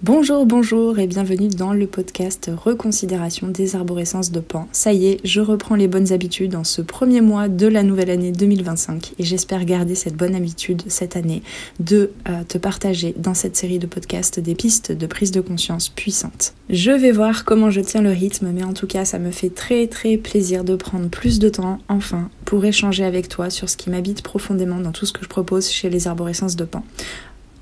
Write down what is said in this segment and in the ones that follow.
Bonjour et bienvenue dans le podcast Reconsidération des arborescences de Pan. Ça y est, je reprends les bonnes habitudes en ce premier mois de la nouvelle année 2025 et j'espère garder cette bonne habitude cette année de te partager dans cette série de podcasts des pistes de prise de conscience puissantes. Je vais voir comment je tiens le rythme, mais en tout cas ça me fait très plaisir de prendre plus de temps enfin pour échanger avec toi sur ce qui m'habite profondément dans tout ce que je propose chez les arborescences de Pan.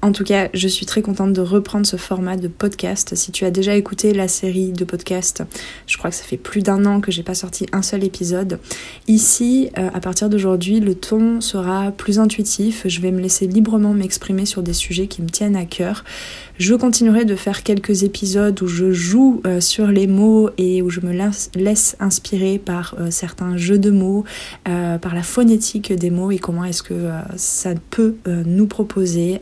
En tout cas, je suis très contente de reprendre ce format de podcast. Si tu as déjà écouté la série de podcasts, je crois que ça fait plus d'1 an que j'ai pas sorti un seul épisode. Ici, à partir d'aujourd'hui, le ton sera plus intuitif. Je vais me laisser librement m'exprimer sur des sujets qui me tiennent à cœur. Je continuerai de faire quelques épisodes où je joue sur les mots et où je me laisse inspirer par certains jeux de mots, par la phonétique des mots et comment est-ce que ça peut nous proposer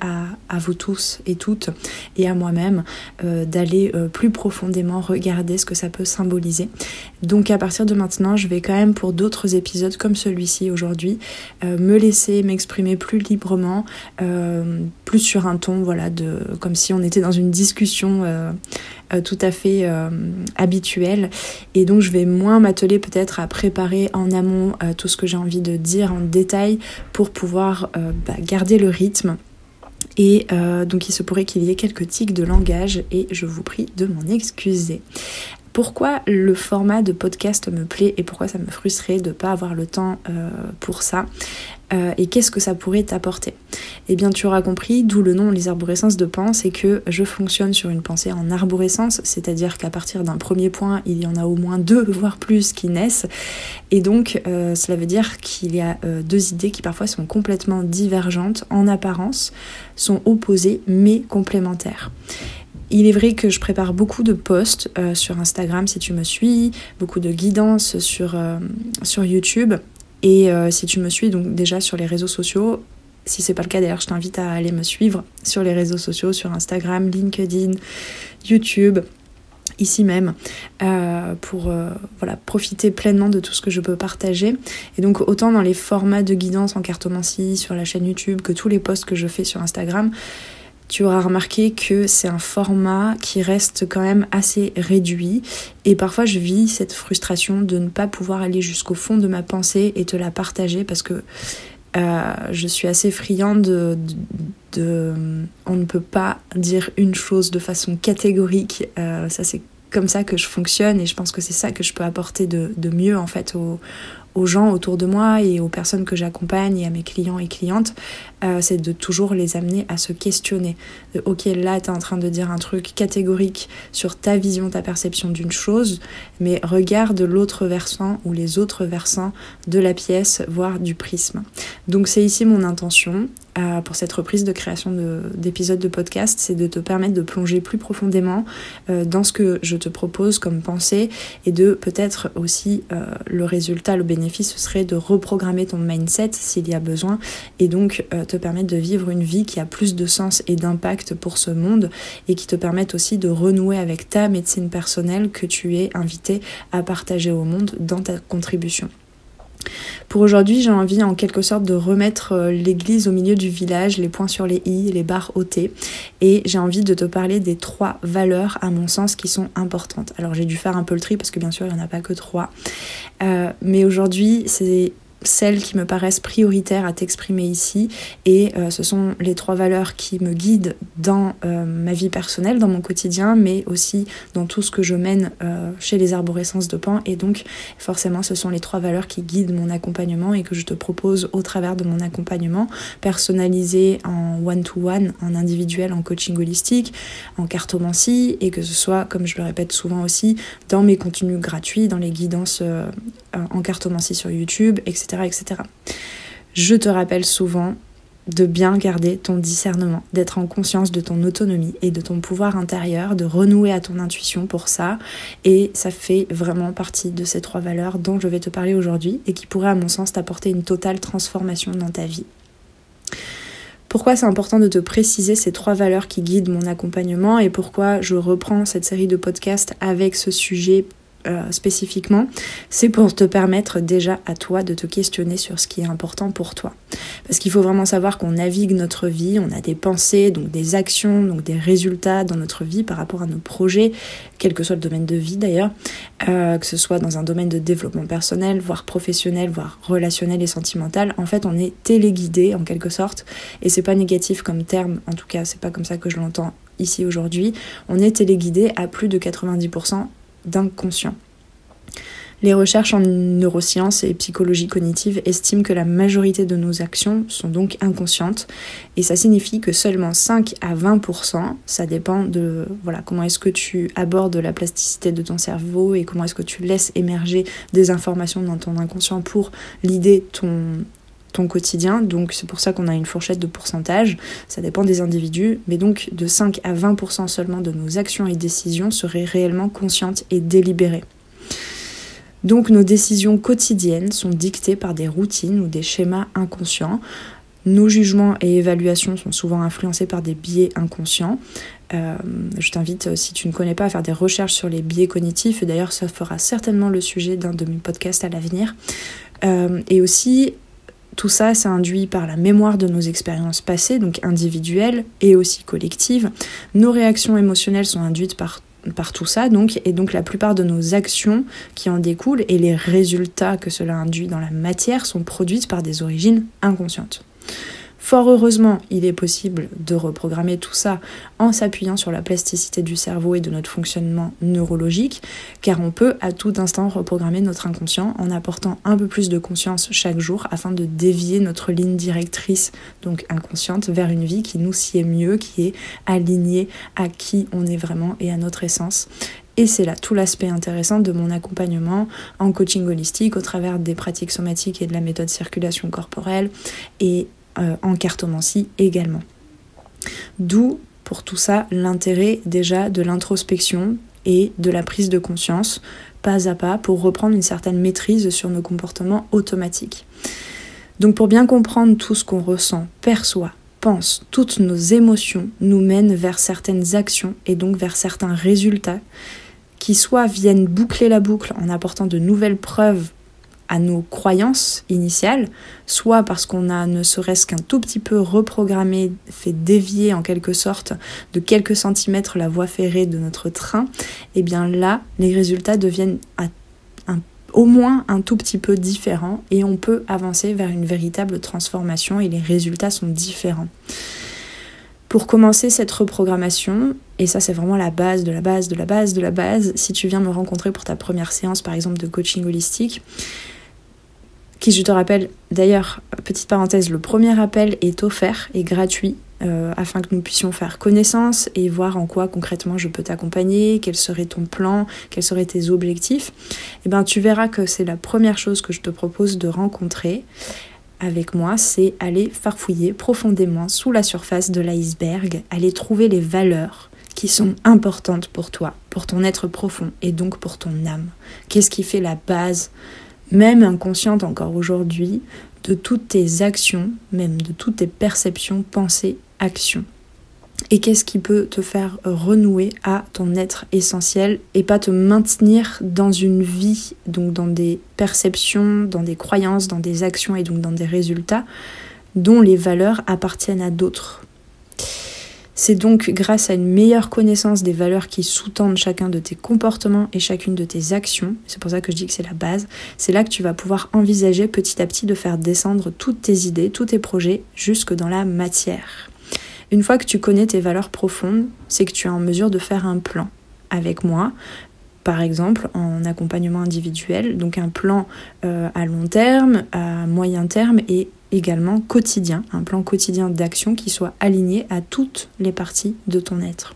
à vous tous et toutes et à moi-même d'aller plus profondément regarder ce que ça peut symboliser. Donc à partir de maintenant, je vais quand même pour d'autres épisodes comme celui-ci aujourd'hui me laisser m'exprimer plus librement, plus sur un ton comme si on était dans une discussion tout à fait habituelle, et donc je vais moins m'atteler peut-être à préparer en amont tout ce que j'ai envie de dire en détail pour pouvoir garder le rythme. Et donc il se pourrait qu'il y ait quelques tics de langage et je vous prie de m'en excuser. Pourquoi le format de podcast me plaît et pourquoi ça me frustrait de ne pas avoir le temps pour ça et qu'est-ce que ça pourrait t'apporter? Eh bien tu auras compris, d'où le nom les arborescences de Pan, c'est que je fonctionne sur une pensée en arborescence, c'est-à-dire qu'à partir d'un premier point, il y en a au moins 2, voire plus qui naissent. Et donc cela veut dire qu'il y a 2 idées qui parfois sont complètement divergentes, en apparence, sont opposées mais complémentaires. Il est vrai que je prépare beaucoup de posts sur Instagram si tu me suis, beaucoup de guidance sur YouTube. Et si tu me suis donc déjà sur les réseaux sociaux, si c'est pas le cas d'ailleurs, je t'invite à aller me suivre sur les réseaux sociaux, sur Instagram, LinkedIn, YouTube, ici même, pour profiter pleinement de tout ce que je peux partager. Et donc autant dans les formats de guidance en cartomancie sur la chaîne YouTube que tous les posts que je fais sur Instagram, tu auras remarqué que c'est un format qui reste quand même assez réduit et parfois je vis cette frustration de ne pas pouvoir aller jusqu'au fond de ma pensée et te la partager parce que je suis assez friande on ne peut pas dire une chose de façon catégorique, ça c'est comme ça que je fonctionne et je pense que c'est ça que je peux apporter de mieux en fait aux gens autour de moi et aux personnes que j'accompagne et à mes clients et clientes, c'est de toujours les amener à se questionner. Ok, là t'es en train de dire un truc catégorique sur ta vision, ta perception d'une chose, mais regarde l'autre versant ou les autres versants de la pièce, voire du prisme. Donc c'est ici mon intention pour cette reprise de création d'épisodes de podcast, c'est de te permettre de plonger plus profondément dans ce que je te propose comme pensée et de peut-être aussi le résultat, le bénéfice, ce serait de reprogrammer ton mindset s'il y a besoin et donc te permettre de vivre une vie qui a plus de sens et d'impact pour ce monde et qui te permette aussi de renouer avec ta médecine personnelle que tu es invité à partager au monde dans ta contribution. Pour aujourd'hui, j'ai envie en quelque sorte de remettre l'église au milieu du village, les points sur les i, les barres au t, et j'ai envie de te parler des 3 valeurs à mon sens qui sont importantes. Alors j'ai dû faire un peu le tri parce que bien sûr il n'y en a pas que 3, mais aujourd'hui c'est celles qui me paraissent prioritaires à t'exprimer ici et ce sont les 3 valeurs qui me guident dans ma vie personnelle, dans mon quotidien, mais aussi dans tout ce que je mène chez les arborescences de Pan et donc forcément ce sont les 3 valeurs qui guident mon accompagnement et que je te propose au travers de mon accompagnement personnalisé en one-to-one, en individuel, en coaching holistique, en cartomancie et que ce soit, comme je le répète souvent aussi, dans mes contenus gratuits, dans les guidances en cartomancie sur YouTube, etc. etc. Je te rappelle souvent de bien garder ton discernement, d'être en conscience de ton autonomie et de ton pouvoir intérieur, de renouer à ton intuition pour ça. Et ça fait vraiment partie de ces 3 valeurs dont je vais te parler aujourd'hui et qui pourraient à mon sens t'apporter une totale transformation dans ta vie. Pourquoi c'est important de te préciser ces 3 valeurs qui guident mon accompagnement et pourquoi je reprends cette série de podcasts avec ce sujet spécifiquement, c'est pour te permettre déjà à toi de te questionner sur ce qui est important pour toi. Parce qu'il faut vraiment savoir qu'on navigue notre vie, on a des pensées, donc des actions, donc des résultats dans notre vie par rapport à nos projets, quel que soit le domaine de vie d'ailleurs, que ce soit dans un domaine de développement personnel, voire professionnel, voire relationnel et sentimental. En fait, on est téléguidé en quelque sorte, et c'est pas négatif comme terme, en tout cas c'est pas comme ça que je l'entends ici aujourd'hui. On est téléguidé à plus de 90% d'inconscient. Les recherches en neurosciences et psychologie cognitive estiment que la majorité de nos actions sont donc inconscientes, et ça signifie que seulement 5 à 20%, ça dépend de comment est-ce que tu abordes la plasticité de ton cerveau et comment est-ce que tu laisses émerger des informations dans ton inconscient pour l'idée ton quotidien. Donc c'est pour ça qu'on a une fourchette de pourcentage, ça dépend des individus, mais donc de 5 à 20% seulement de nos actions et décisions seraient réellement conscientes et délibérées. Donc nos décisions quotidiennes sont dictées par des routines ou des schémas inconscients. Nos jugements et évaluations sont souvent influencés par des biais inconscients. Je t'invite, si tu ne connais pas, à faire des recherches sur les biais cognitifs, et d'ailleurs ça fera certainement le sujet d'un de mes podcasts à l'avenir. Et aussi, tout ça, c'est induit par la mémoire de nos expériences passées, donc individuelles et aussi collectives. Nos réactions émotionnelles sont induites par tout ça, et donc la plupart de nos actions qui en découlent et les résultats que cela induit dans la matière sont produites par des origines inconscientes. Fort heureusement, il est possible de reprogrammer tout ça en s'appuyant sur la plasticité du cerveau et de notre fonctionnement neurologique, car on peut à tout instant reprogrammer notre inconscient en apportant un peu plus de conscience chaque jour afin de dévier notre ligne directrice, donc inconsciente, vers une vie qui nous sied mieux, qui est alignée à qui on est vraiment et à notre essence. Et c'est là tout l'aspect intéressant de mon accompagnement en coaching holistique au travers des pratiques somatiques et de la méthode circulation corporelle et en cartomancie également. D'où, pour tout ça, l'intérêt déjà de l'introspection et de la prise de conscience, pas à pas, pour reprendre une certaine maîtrise sur nos comportements automatiques. Donc pour bien comprendre tout ce qu'on ressent, perçoit, pense, toutes nos émotions nous mènent vers certaines actions et donc vers certains résultats qui soit viennent boucler la boucle en apportant de nouvelles preuves à nos croyances initiales, soit parce qu'on a ne serait-ce qu'un tout petit peu reprogrammé, fait dévier en quelque sorte de quelques centimètres la voie ferrée de notre train, et bien là, les résultats deviennent au moins un tout petit peu différents et on peut avancer vers une véritable transformation et les résultats sont différents. Pour commencer cette reprogrammation, et ça c'est vraiment la base de la base de la base de la base, si tu viens me rencontrer pour ta première séance par exemple de coaching holistique, qui je te rappelle, d'ailleurs, petite parenthèse, le premier appel est offert et gratuit afin que nous puissions faire connaissance et voir en quoi concrètement je peux t'accompagner, quel serait ton plan, quels seraient tes objectifs. Et bien tu verras que c'est la première chose que je te propose de rencontrer avec moi, c'est aller farfouiller profondément sous la surface de l'iceberg, aller trouver les valeurs qui sont importantes pour toi, pour ton être profond et donc pour ton âme. Qu'est-ce qui fait la base, même inconsciente encore aujourd'hui, de toutes tes actions, même de toutes tes perceptions, pensées, actions. Et qu'est-ce qui peut te faire renouer à ton être essentiel et pas te maintenir dans une vie, donc dans des perceptions, dans des croyances, dans des actions et donc dans des résultats dont les valeurs appartiennent à d'autres. C'est donc grâce à une meilleure connaissance des valeurs qui sous-tendent chacun de tes comportements et chacune de tes actions, c'est pour ça que je dis que c'est la base, c'est là que tu vas pouvoir envisager petit à petit de faire descendre toutes tes idées, tous tes projets jusque dans la matière. Une fois que tu connais tes valeurs profondes, c'est que tu es en mesure de faire un plan avec moi, par exemple en accompagnement individuel, donc un plan à long terme, à moyen terme et également quotidien, un plan quotidien d'action qui soit aligné à toutes les parties de ton être.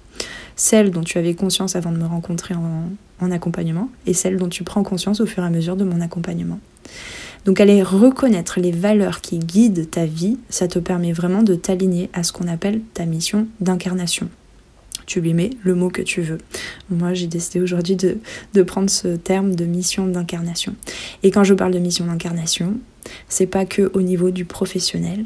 Celles dont tu avais conscience avant de me rencontrer en accompagnement et celles dont tu prends conscience au fur et à mesure de mon accompagnement. Donc aller reconnaître les valeurs qui guident ta vie, ça te permet vraiment de t'aligner à ce qu'on appelle ta mission d'incarnation. Tu lui mets le mot que tu veux. Moi, j'ai décidé aujourd'hui de prendre ce terme de mission d'incarnation. Et quand je parle de mission d'incarnation, C'est pas que au niveau du professionnel.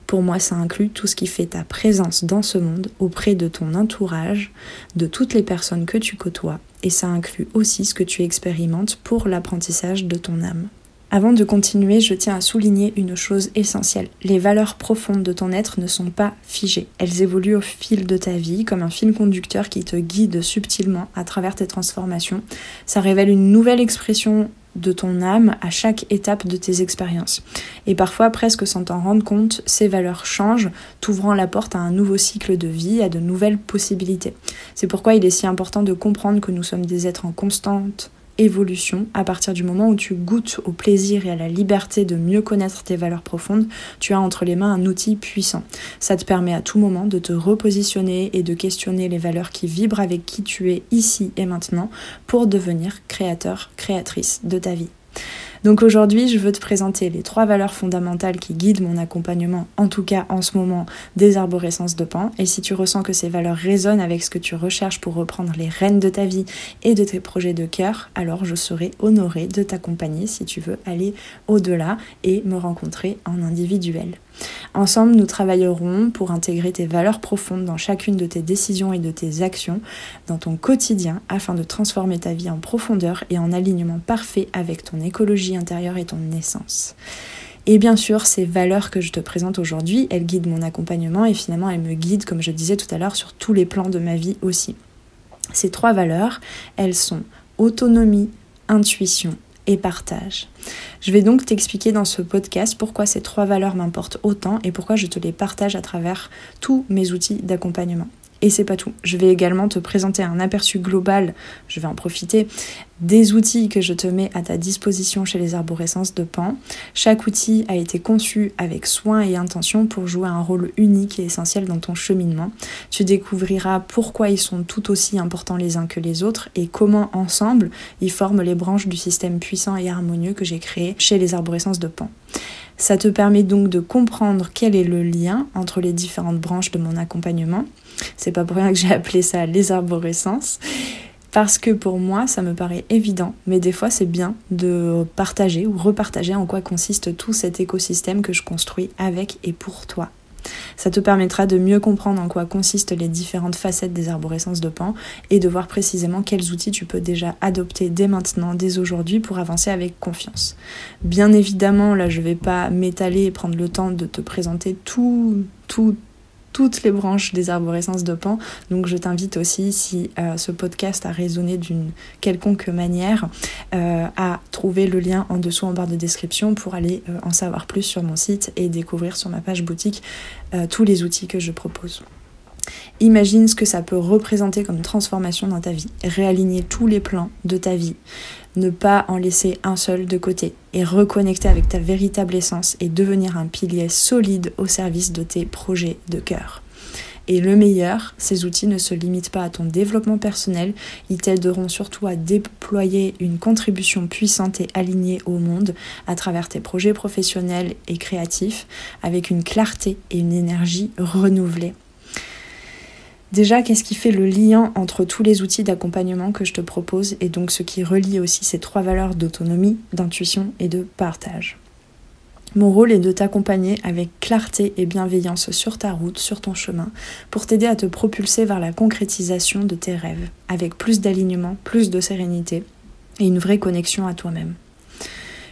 Pour moi, ça inclut tout ce qui fait ta présence dans ce monde auprès de ton entourage, de toutes les personnes que tu côtoies, et ça inclut aussi ce que tu expérimentes pour l'apprentissage de ton âme. Avant de continuer, je tiens à souligner une chose essentielle. Les valeurs profondes de ton être ne sont pas figées. Elles évoluent au fil de ta vie, comme un fil conducteur qui te guide subtilement à travers tes transformations. Ça révèle une nouvelle expression de ton âme à chaque étape de tes expériences. Et parfois, presque sans t'en rendre compte, ces valeurs changent, t'ouvrant la porte à un nouveau cycle de vie, à de nouvelles possibilités. C'est pourquoi il est si important de comprendre que nous sommes des êtres en constante évolution. À partir du moment où tu goûtes au plaisir et à la liberté de mieux connaître tes valeurs profondes, tu as entre les mains un outil puissant. Ça te permet à tout moment de te repositionner et de questionner les valeurs qui vibrent avec qui tu es ici et maintenant pour devenir créateur, créatrice de ta vie. Donc aujourd'hui, je veux te présenter les 3 valeurs fondamentales qui guident mon accompagnement, en tout cas en ce moment, des arborescences de Pan. Et si tu ressens que ces valeurs résonnent avec ce que tu recherches pour reprendre les rênes de ta vie et de tes projets de cœur, alors je serai honorée de t'accompagner si tu veux aller au-delà et me rencontrer en individuel. Ensemble, nous travaillerons pour intégrer tes valeurs profondes dans chacune de tes décisions et de tes actions, dans ton quotidien, afin de transformer ta vie en profondeur et en alignement parfait avec ton écologie intérieure et ton essence. Et bien sûr, ces valeurs que je te présente aujourd'hui, elles guident mon accompagnement et finalement elles me guident, comme je disais tout à l'heure, sur tous les plans de ma vie aussi. Ces 3 valeurs, elles sont autonomie, intuition et partage. Je vais donc t'expliquer dans ce podcast pourquoi ces 3 valeurs m'importent autant et pourquoi je te les partage à travers tous mes outils d'accompagnement. Et c'est pas tout. Je vais également te présenter un aperçu global, je vais en profiter, des outils que je te mets à ta disposition chez les arborescences de Pan. Chaque outil a été conçu avec soin et intention pour jouer un rôle unique et essentiel dans ton cheminement. Tu découvriras pourquoi ils sont tout aussi importants les uns que les autres et comment ensemble ils forment les branches du système puissant et harmonieux que j'ai créé chez les arborescences de Pan. Ça te permet donc de comprendre quel est le lien entre les différentes branches de mon accompagnement. C'est pas pour rien que j'ai appelé ça les arborescences, parce que pour moi, ça me paraît évident, mais des fois c'est bien de partager ou repartager en quoi consiste tout cet écosystème que je construis avec et pour toi. Ça te permettra de mieux comprendre en quoi consistent les différentes facettes des arborescences de Pan et de voir précisément quels outils tu peux déjà adopter dès maintenant, dès aujourd'hui pour avancer avec confiance. Bien évidemment, là je vais pas m'étaler et prendre le temps de te présenter toutes les branches des arborescences de Pan, donc je t'invite aussi, si ce podcast a résonné d'une quelconque manière, à trouver le lien en dessous en barre de description pour aller en savoir plus sur mon site et découvrir sur ma page boutique tous les outils que je propose. Imagine ce que ça peut représenter comme transformation dans ta vie, réaligner tous les plans de ta vie, ne pas en laisser un seul de côté et reconnecter avec ta véritable essence et devenir un pilier solide au service de tes projets de cœur. Et le meilleur, ces outils ne se limitent pas à ton développement personnel, ils t'aideront surtout à déployer une contribution puissante et alignée au monde à travers tes projets professionnels et créatifs avec une clarté et une énergie renouvelée. Déjà, qu'est-ce qui fait le lien entre tous les outils d'accompagnement que je te propose et donc ce qui relie aussi ces 3 valeurs d'autonomie, d'intuition et de partage? Mon rôle est de t'accompagner avec clarté et bienveillance sur ta route, sur ton chemin, pour t'aider à te propulser vers la concrétisation de tes rêves, avec plus d'alignement, plus de sérénité et une vraie connexion à toi-même.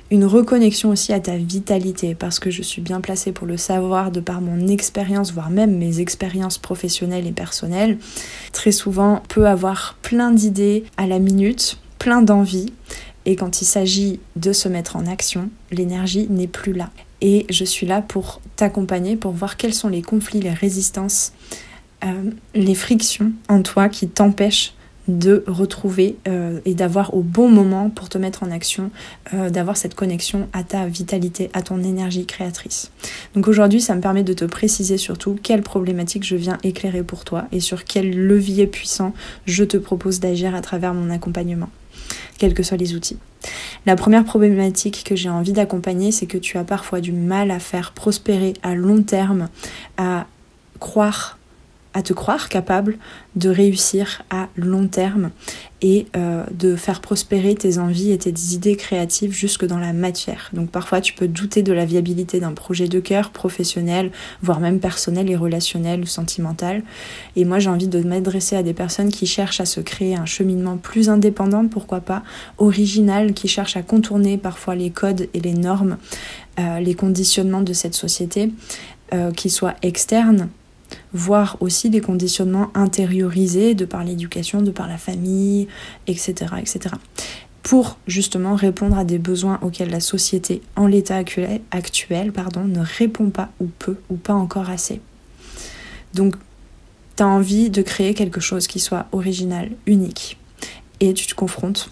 Une reconnexion aussi à ta vitalité, parce que je suis bien placée pour le savoir de par mon expérience, voire même mes expériences professionnelles et personnelles. Très souvent, on peut avoir plein d'idées à la minute, plein d'envies, et quand il s'agit de se mettre en action, l'énergie n'est plus là. Et je suis là pour t'accompagner, pour voir quels sont les conflits, les résistances, les frictions en toi qui t'empêchent de retrouver et d'avoir au bon moment pour te mettre en action, d'avoir cette connexion à ta vitalité, à ton énergie créatrice. Donc aujourd'hui, ça me permet de te préciser surtout quelles problématiques je viens éclairer pour toi et sur quel levier puissant je te propose d'agir à travers mon accompagnement, quels que soient les outils. La première problématique que j'ai envie d'accompagner, c'est que tu as parfois du mal à faire prospérer à long terme, à croire à te croire capable de réussir à long terme et de faire prospérer tes envies et tes idées créatives jusque dans la matière. Donc parfois tu peux douter de la viabilité d'un projet de cœur professionnel, voire même personnel et relationnel ou sentimental. Et moi j'ai envie de m'adresser à des personnes qui cherchent à se créer un cheminement plus indépendant, pourquoi pas, original, qui cherchent à contourner parfois les codes et les normes, les conditionnements de cette société, qui soient externes, voire aussi des conditionnements intériorisés de par l'éducation, de par la famille, etc., etc. Pour justement répondre à des besoins auxquels la société, en l'état actuel, ne répond pas ou peu, ou pas encore assez. Donc, tu as envie de créer quelque chose qui soit original, unique, et tu te confrontes,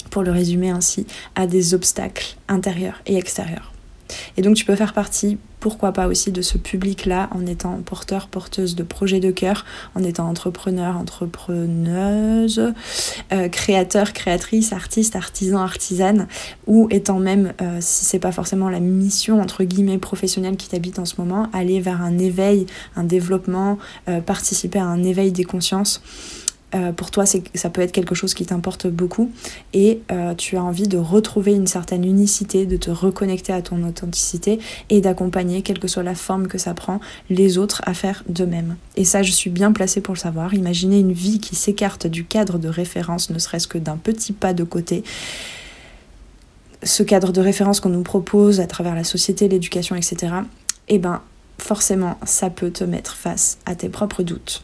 pour le résumer ainsi, à des obstacles intérieurs et extérieurs. Et donc tu peux faire partie, pourquoi pas aussi, de ce public-là en étant porteur, porteuse de projets de cœur, en étant entrepreneur, entrepreneuse, créateur, créatrice, artiste, artisan, artisane, ou étant même, si c'est pas forcément la mission entre guillemets professionnelle qui t'habite en ce moment, aller vers un éveil, un développement, participer à un éveil des consciences. Pour toi, ça peut être quelque chose qui t'importe beaucoup et tu as envie de retrouver une certaine unicité, de te reconnecter à ton authenticité et d'accompagner, quelle que soit la forme que ça prend, les autres à faire de même. Et ça, je suis bien placée pour le savoir. Imaginez une vie qui s'écarte du cadre de référence, ne serait-ce que d'un petit pas de côté. Ce cadre de référence qu'on nous propose à travers la société, l'éducation, etc. Eh ben, forcément, ça peut te mettre face à tes propres doutes.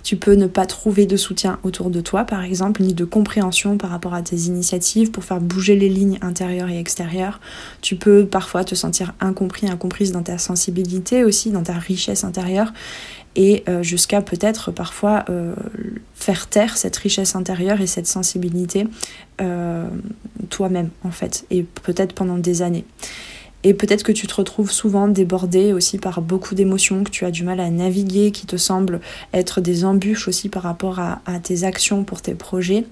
Tu peux ne pas trouver de soutien autour de toi, par exemple, ni de compréhension par rapport à tes initiatives pour faire bouger les lignes intérieures et extérieures. Tu peux parfois te sentir incompris, incomprise dans ta sensibilité aussi, dans ta richesse intérieure, et jusqu'à peut-être parfois faire taire cette richesse intérieure et cette sensibilité toi-même, en fait, et peut-être pendant des années. Et peut-être que tu te retrouves souvent débordé aussi par beaucoup d'émotions, que tu as du mal à naviguer, qui te semblent être des embûches aussi par rapport à tes actions pour tes projets.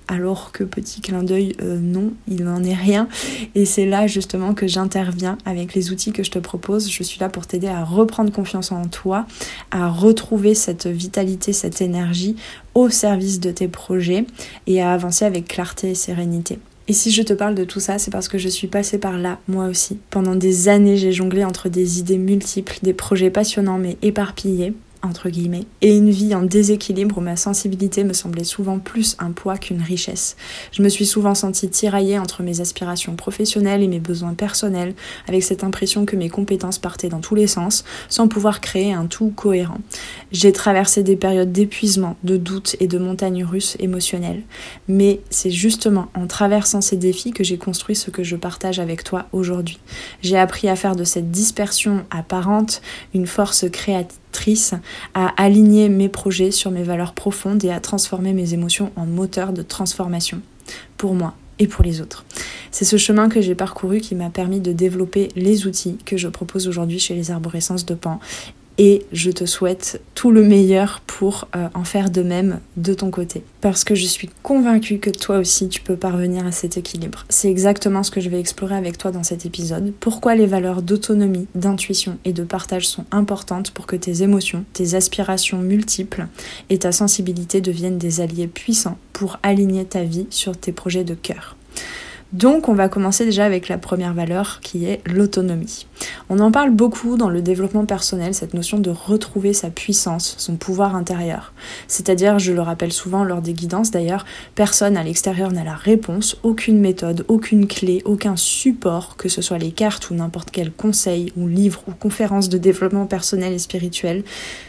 Alors que, petit clin d'œil, non, il n'en est rien. Et c'est là justement que j'interviens avec les outils que je te propose. Je suis là pour t'aider à reprendre confiance en toi, à retrouver cette vitalité, cette énergie au service de tes projets et à avancer avec clarté et sérénité. Et si je te parle de tout ça, c'est parce que je suis passée par là, moi aussi. Pendant des années, j'ai jonglé entre des idées multiples, des projets passionnants mais éparpillés, entre guillemets, et une vie en déséquilibre où ma sensibilité me semblait souvent plus un poids qu'une richesse. Je me suis souvent sentie tiraillée entre mes aspirations professionnelles et mes besoins personnels, avec cette impression que mes compétences partaient dans tous les sens, sans pouvoir créer un tout cohérent. J'ai traversé des périodes d'épuisement, de doute et de montagnes russes émotionnelles. Mais c'est justement en traversant ces défis que j'ai construit ce que je partage avec toi aujourd'hui. J'ai appris à faire de cette dispersion apparente une force créative, à aligner mes projets sur mes valeurs profondes et à transformer mes émotions en moteur de transformation pour moi et pour les autres. C'est ce chemin que j'ai parcouru qui m'a permis de développer les outils que je propose aujourd'hui chez les Arborescences de Pan. Et je te souhaite tout le meilleur pour en faire de même de ton côté. Parce que je suis convaincue que toi aussi tu peux parvenir à cet équilibre. C'est exactement ce que je vais explorer avec toi dans cet épisode. Pourquoi les valeurs d'autonomie, d'intuition et de partage sont importantes pour que tes émotions, tes aspirations multiples et ta sensibilité deviennent des alliés puissants pour aligner ta vie sur tes projets de cœur. Donc on va commencer déjà avec la première valeur qui est l'autonomie. On en parle beaucoup dans le développement personnel, cette notion de retrouver sa puissance, son pouvoir intérieur. C'est-à-dire, je le rappelle souvent lors des guidances d'ailleurs, personne à l'extérieur n'a la réponse, aucune méthode, aucune clé, aucun support, que ce soit les cartes ou n'importe quel conseil ou livre ou conférence de développement personnel et spirituel,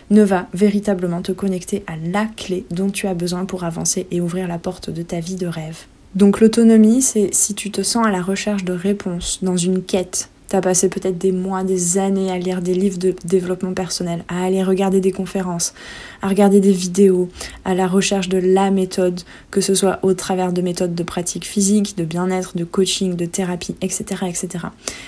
ne va véritablement te connecter à la clé dont tu as besoin pour avancer et ouvrir la porte de ta vie de rêve. Donc l'autonomie, c'est si tu te sens à la recherche de réponses, dans une quête. T'as passé peut-être des mois, des années à lire des livres de développement personnel, à aller regarder des conférences, à regarder des vidéos, à la recherche de la méthode, que ce soit au travers de méthodes de pratique physique, de bien-être, de coaching, de thérapie, etc. etc.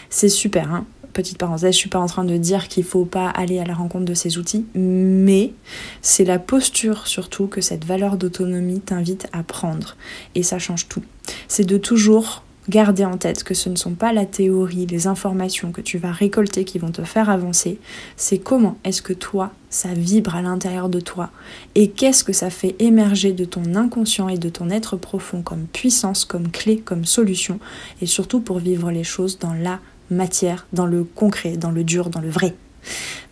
C'est super, hein. Petite parenthèse, je suis pas en train de dire qu'il faut pas aller à la rencontre de ces outils, mais c'est la posture surtout que cette valeur d'autonomie t'invite à prendre. Et ça change tout. C'est de toujours garder en tête que ce ne sont pas la théorie, les informations que tu vas récolter qui vont te faire avancer, c'est comment est-ce que toi, ça vibre à l'intérieur de toi et qu'est-ce que ça fait émerger de ton inconscient et de ton être profond comme puissance, comme clé, comme solution, et surtout pour vivre les choses dans la matière, dans le concret, dans le dur, dans le vrai.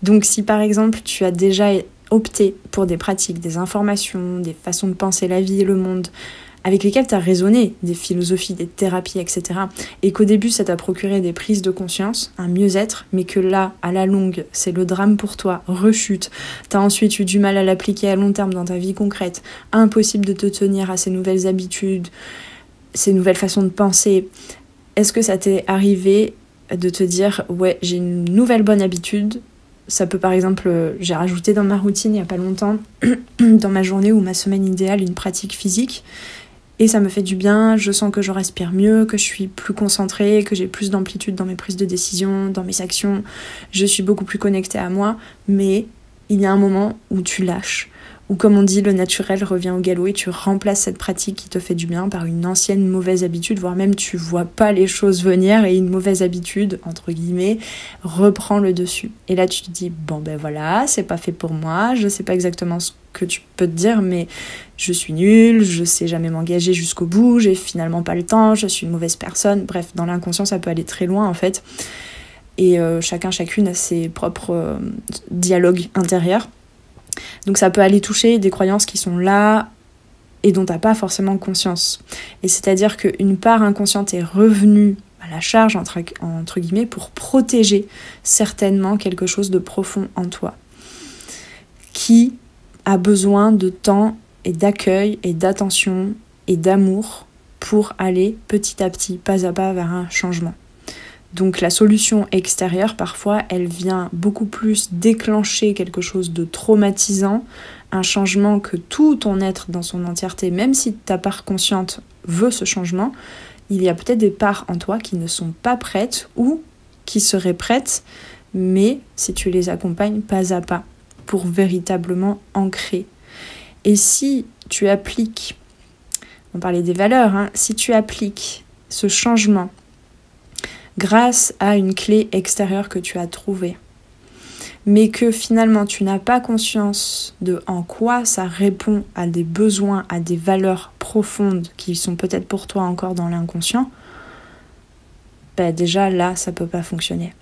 Donc si par exemple tu as déjà opté pour des pratiques, des informations, des façons de penser la vie et le monde, avec lesquels tu as raisonné, des philosophies, des thérapies, etc. Et qu'au début, ça t'a procuré des prises de conscience, un mieux-être, mais que là, à la longue, c'est le drame pour toi, rechute. Tu as ensuite eu du mal à l'appliquer à long terme dans ta vie concrète, impossible de te tenir à ces nouvelles habitudes, ces nouvelles façons de penser. Est-ce que ça t'est arrivé de te dire « Ouais, j'ai une nouvelle bonne habitude », ça peut par exemple, j'ai rajouté dans ma routine il n'y a pas longtemps, dans ma journée ou ma semaine idéale, une pratique physique. Et ça me fait du bien, je sens que je respire mieux, que je suis plus concentrée, que j'ai plus d'amplitude dans mes prises de décision, dans mes actions. Je suis beaucoup plus connectée à moi, mais il y a un moment où tu lâches. Ou comme on dit, le naturel revient au galop et tu remplaces cette pratique qui te fait du bien par une ancienne mauvaise habitude, voire même tu vois pas les choses venir et une mauvaise habitude, entre guillemets, reprend le dessus. Et là tu te dis, bon ben voilà, c'est pas fait pour moi, je sais pas exactement ce que tu peux te dire, mais je suis nulle, je sais jamais m'engager jusqu'au bout, j'ai finalement pas le temps, je suis une mauvaise personne. Bref, dans l'inconscient ça peut aller très loin en fait. Et chacune a ses propres dialogues intérieurs. Donc ça peut aller toucher des croyances qui sont là et dont t'as pas forcément conscience. Et c'est-à-dire qu'une part inconsciente est revenue à la charge, entre guillemets, pour protéger certainement quelque chose de profond en toi, qui a besoin de temps et d'accueil et d'attention et d'amour pour aller petit à petit, pas à pas, vers un changement. Donc la solution extérieure, parfois, elle vient beaucoup plus déclencher quelque chose de traumatisant, un changement que tout ton être dans son entièreté, même si ta part consciente veut ce changement, il y a peut-être des parts en toi qui ne sont pas prêtes ou qui seraient prêtes, mais si tu les accompagnes pas à pas pour véritablement ancrer. Et si tu appliques, on parlait des valeurs, si tu appliques ce changement grâce à une clé extérieure que tu as trouvée, mais que finalement tu n'as pas conscience de en quoi ça répond à des besoins, à des valeurs profondes qui sont peut-être pour toi encore dans l'inconscient, déjà là ça peut pas fonctionner.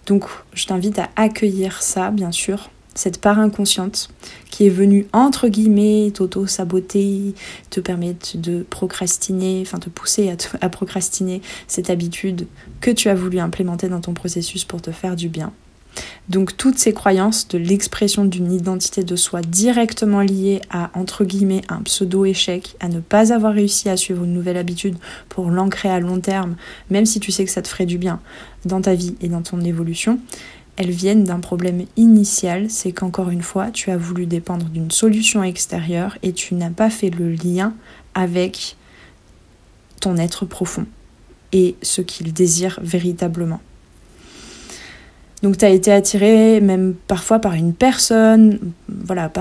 Donc je t'invite à accueillir ça, bien sûr, cette part inconsciente qui est venue entre guillemets t'auto-saboter, te permettre de procrastiner, enfin te pousser à procrastiner cette habitude que tu as voulu implémenter dans ton processus pour te faire du bien. Donc toutes ces croyances de l'expression d'une identité de soi directement liée à, entre guillemets, un pseudo-échec, à ne pas avoir réussi à suivre une nouvelle habitude pour l'ancrer à long terme, même si tu sais que ça te ferait du bien dans ta vie et dans ton évolution, elles viennent d'un problème initial, c'est qu'encore une fois, tu as voulu dépendre d'une solution extérieure et tu n'as pas fait le lien avec ton être profond et ce qu'il désire véritablement. Donc tu as été attiré même parfois par une personne, voilà,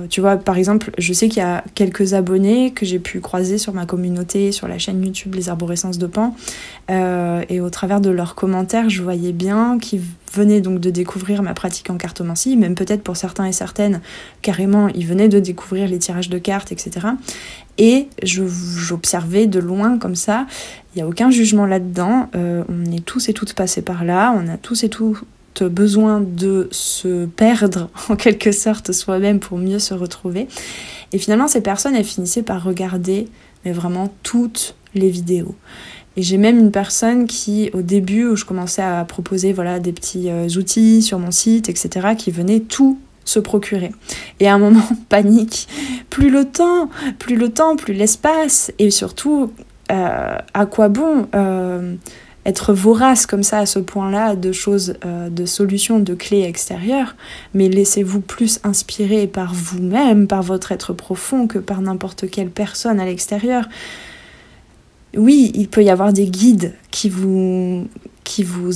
tu vois, par exemple, je sais qu'il y a quelques abonnés que j'ai pu croiser sur ma communauté, sur la chaîne YouTube Les Arborescences de Pan, et au travers de leurs commentaires, je voyais bien qu'ils venaient donc de découvrir ma pratique en cartomancie, même peut-être pour certains et certaines, carrément, ils venaient de découvrir les tirages de cartes, etc. Et j'observais de loin comme ça, il n'y a aucun jugement là-dedans, on est tous et toutes passés par là, on a tous et toutes besoin de se perdre en quelque sorte soi-même pour mieux se retrouver. Et finalement, ces personnes, elles finissaient par regarder mais vraiment toutes les vidéos. Et j'ai même une personne qui, au début, où je commençais à proposer des petits outils sur mon site, etc., qui venait tout se procurer. Et à un moment, panique, plus le temps, plus l'espace, et surtout, à quoi bon être vorace comme ça à ce point-là de choses, de solutions, de clés extérieures, mais laissez-vous plus inspirer par vous-même, par votre être profond que par n'importe quelle personne à l'extérieur. Oui, il peut y avoir des guides qui vous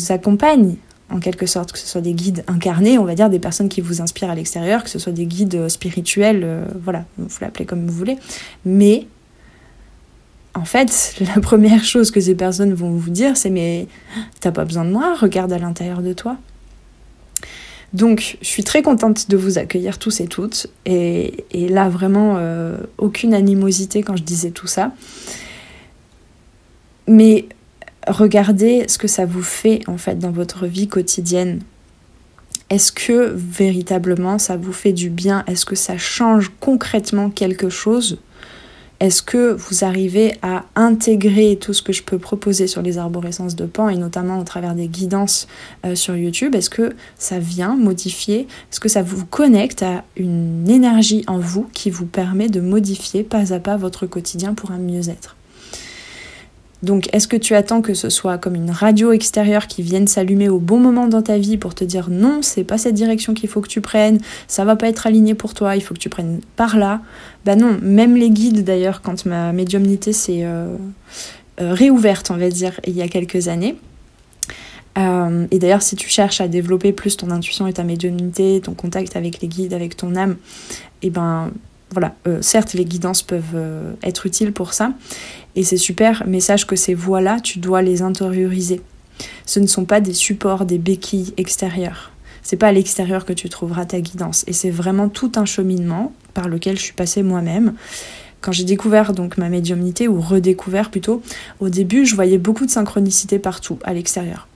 accompagnent, en quelque sorte, que ce soit des guides incarnés, on va dire, des personnes qui vous inspirent à l'extérieur, que ce soit des guides spirituels, vous l'appelez comme vous voulez, mais en fait, la première chose que ces personnes vont vous dire, c'est « mais t'as pas besoin de moi, regarde à l'intérieur de toi ». Donc, je suis très contente de vous accueillir tous et toutes, et là, vraiment, aucune animosité quand je disais tout ça. Mais regardez ce que ça vous fait, en fait, dans votre vie quotidienne. Est-ce que, véritablement, ça vous fait du bien? Est-ce que ça change concrètement quelque chose? Est-ce que vous arrivez à intégrer tout ce que je peux proposer sur les arborescences de Pan, et notamment au travers des guidances sur YouTube? Est-ce que ça vient modifier? Est-ce que ça vous connecte à une énergie en vous qui vous permet de modifier pas à pas votre quotidien pour un mieux-être? Donc, est-ce que tu attends que ce soit comme une radio extérieure qui vienne s'allumer au bon moment dans ta vie pour te dire non, c'est pas cette direction qu'il faut que tu prennes, ça va pas être aligné pour toi, il faut que tu prennes par là? Bah non, même les guides d'ailleurs, quand ma médiumnité s'est réouverte, on va dire, il y a quelques années. Et d'ailleurs, si tu cherches à développer plus ton intuition et ta médiumnité, ton contact avec les guides, avec ton âme, et ben voilà, certes les guidances peuvent être utiles pour ça, et c'est super, mais sache que ces voix-là, tu dois les intérioriser. Ce ne sont pas des supports, des béquilles extérieures. C'est pas à l'extérieur que tu trouveras ta guidance, et c'est vraiment tout un cheminement par lequel je suis passée moi-même. Quand j'ai découvert donc ma médiumnité, ou redécouvert plutôt, au début je voyais beaucoup de synchronicité partout, à l'extérieur.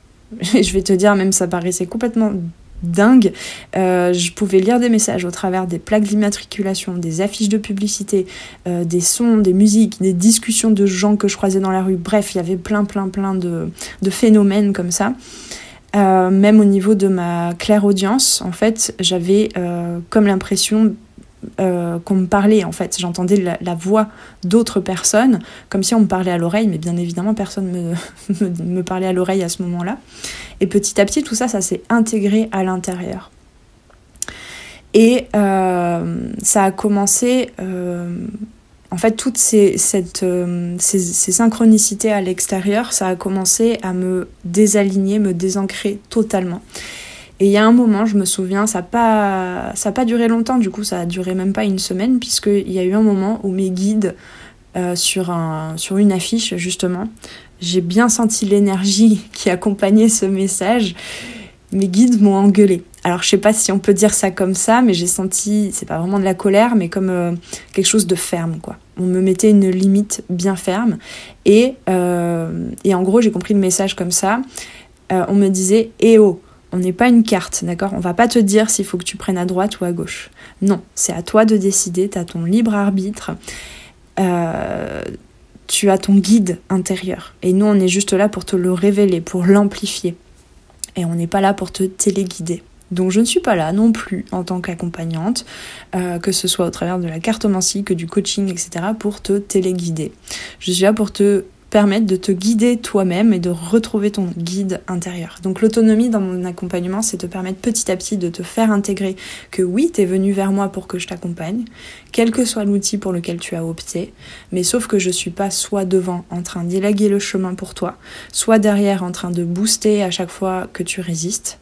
Je vais te dire, même ça paraissait complètement dingue. Je pouvais lire des messages au travers des plaques d'immatriculation, des affiches de publicité, des sons, des musiques, des discussions de gens que je croisais dans la rue. Bref, il y avait plein de phénomènes comme ça. Même au niveau de ma clairaudience, en fait, j'avais comme l'impression qu'on me parlait, en fait. J'entendais la voix d'autres personnes, comme si on me parlait à l'oreille, mais bien évidemment, personne me parlait à l'oreille à ce moment-là. Et petit à petit, tout ça, ça s'est intégré à l'intérieur. Et ça a commencé... en fait, toutes ces synchronicités à l'extérieur, ça a commencé à me désaligner, me désancrer totalement. Et il y a un moment, je me souviens, ça n'a pas duré longtemps, du coup ça a duré même pas une semaine, puisqu'il y a eu un moment où mes guides, sur une affiche justement, j'ai bien senti l'énergie qui accompagnait ce message. Mes guides m'ont engueulée. Alors je sais pas si on peut dire ça comme ça, mais j'ai senti, c'est pas vraiment de la colère, mais comme quelque chose de ferme, quoi. On me mettait une limite bien ferme, et en gros j'ai compris le message comme ça. On me disait « Eh oh !» On n'est pas une carte, d'accord? On va pas te dire s'il faut que tu prennes à droite ou à gauche. Non, c'est à toi de décider, tu as ton libre arbitre, tu as ton guide intérieur. Et nous, on est juste là pour te le révéler, pour l'amplifier. Et on n'est pas là pour te téléguider. Donc je ne suis pas là non plus en tant qu'accompagnante, que ce soit au travers de la cartomancie, que du coaching, etc., pour te téléguider. Je suis là pour te permettre de te guider toi-même et de retrouver ton guide intérieur. Donc l'autonomie dans mon accompagnement, c'est te permettre petit à petit de te faire intégrer que oui, t'es venu vers moi pour que je t'accompagne, quel que soit l'outil pour lequel tu as opté, mais sauf que je suis pas soit devant en train d'élaguer le chemin pour toi, soit derrière en train de booster à chaque fois que tu résistes,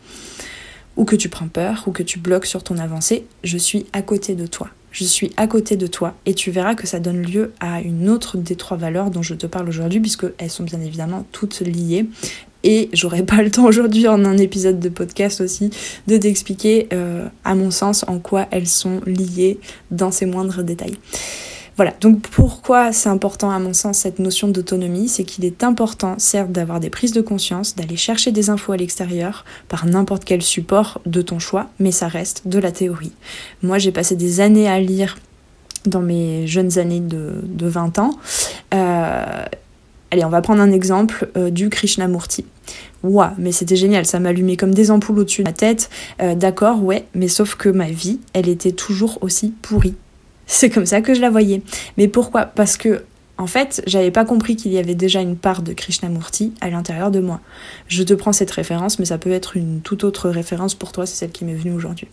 ou que tu prends peur, ou que tu bloques sur ton avancée. Je suis à côté de toi. Je suis à côté de toi, et tu verras que ça donne lieu à une autre des 3 valeurs dont je te parle aujourd'hui, puisqu'elles sont bien évidemment toutes liées, et j'aurai pas le temps aujourd'hui en un épisode de podcast aussi de t'expliquer à mon sens en quoi elles sont liées dans ses moindres détails. Voilà, donc pourquoi c'est important à mon sens cette notion d'autonomie, c'est qu'il est important certes d'avoir des prises de conscience, d'aller chercher des infos à l'extérieur par n'importe quel support de ton choix, mais ça reste de la théorie. Moi j'ai passé des années à lire dans mes jeunes années de 20 ans. Allez, on va prendre un exemple du Krishnamurti. Ouah, mais c'était génial, ça m'allumait comme des ampoules au-dessus de ma tête. D'accord, ouais, mais sauf que ma vie, elle était toujours aussi pourrie. C'est comme ça que je la voyais. Mais pourquoi? Parce que, en fait, j'avais pas compris qu'il y avait déjà une part de Krishnamurti à l'intérieur de moi. Je te prends cette référence, mais ça peut être une toute autre référence pour toi, c'est celle qui m'est venue aujourd'hui.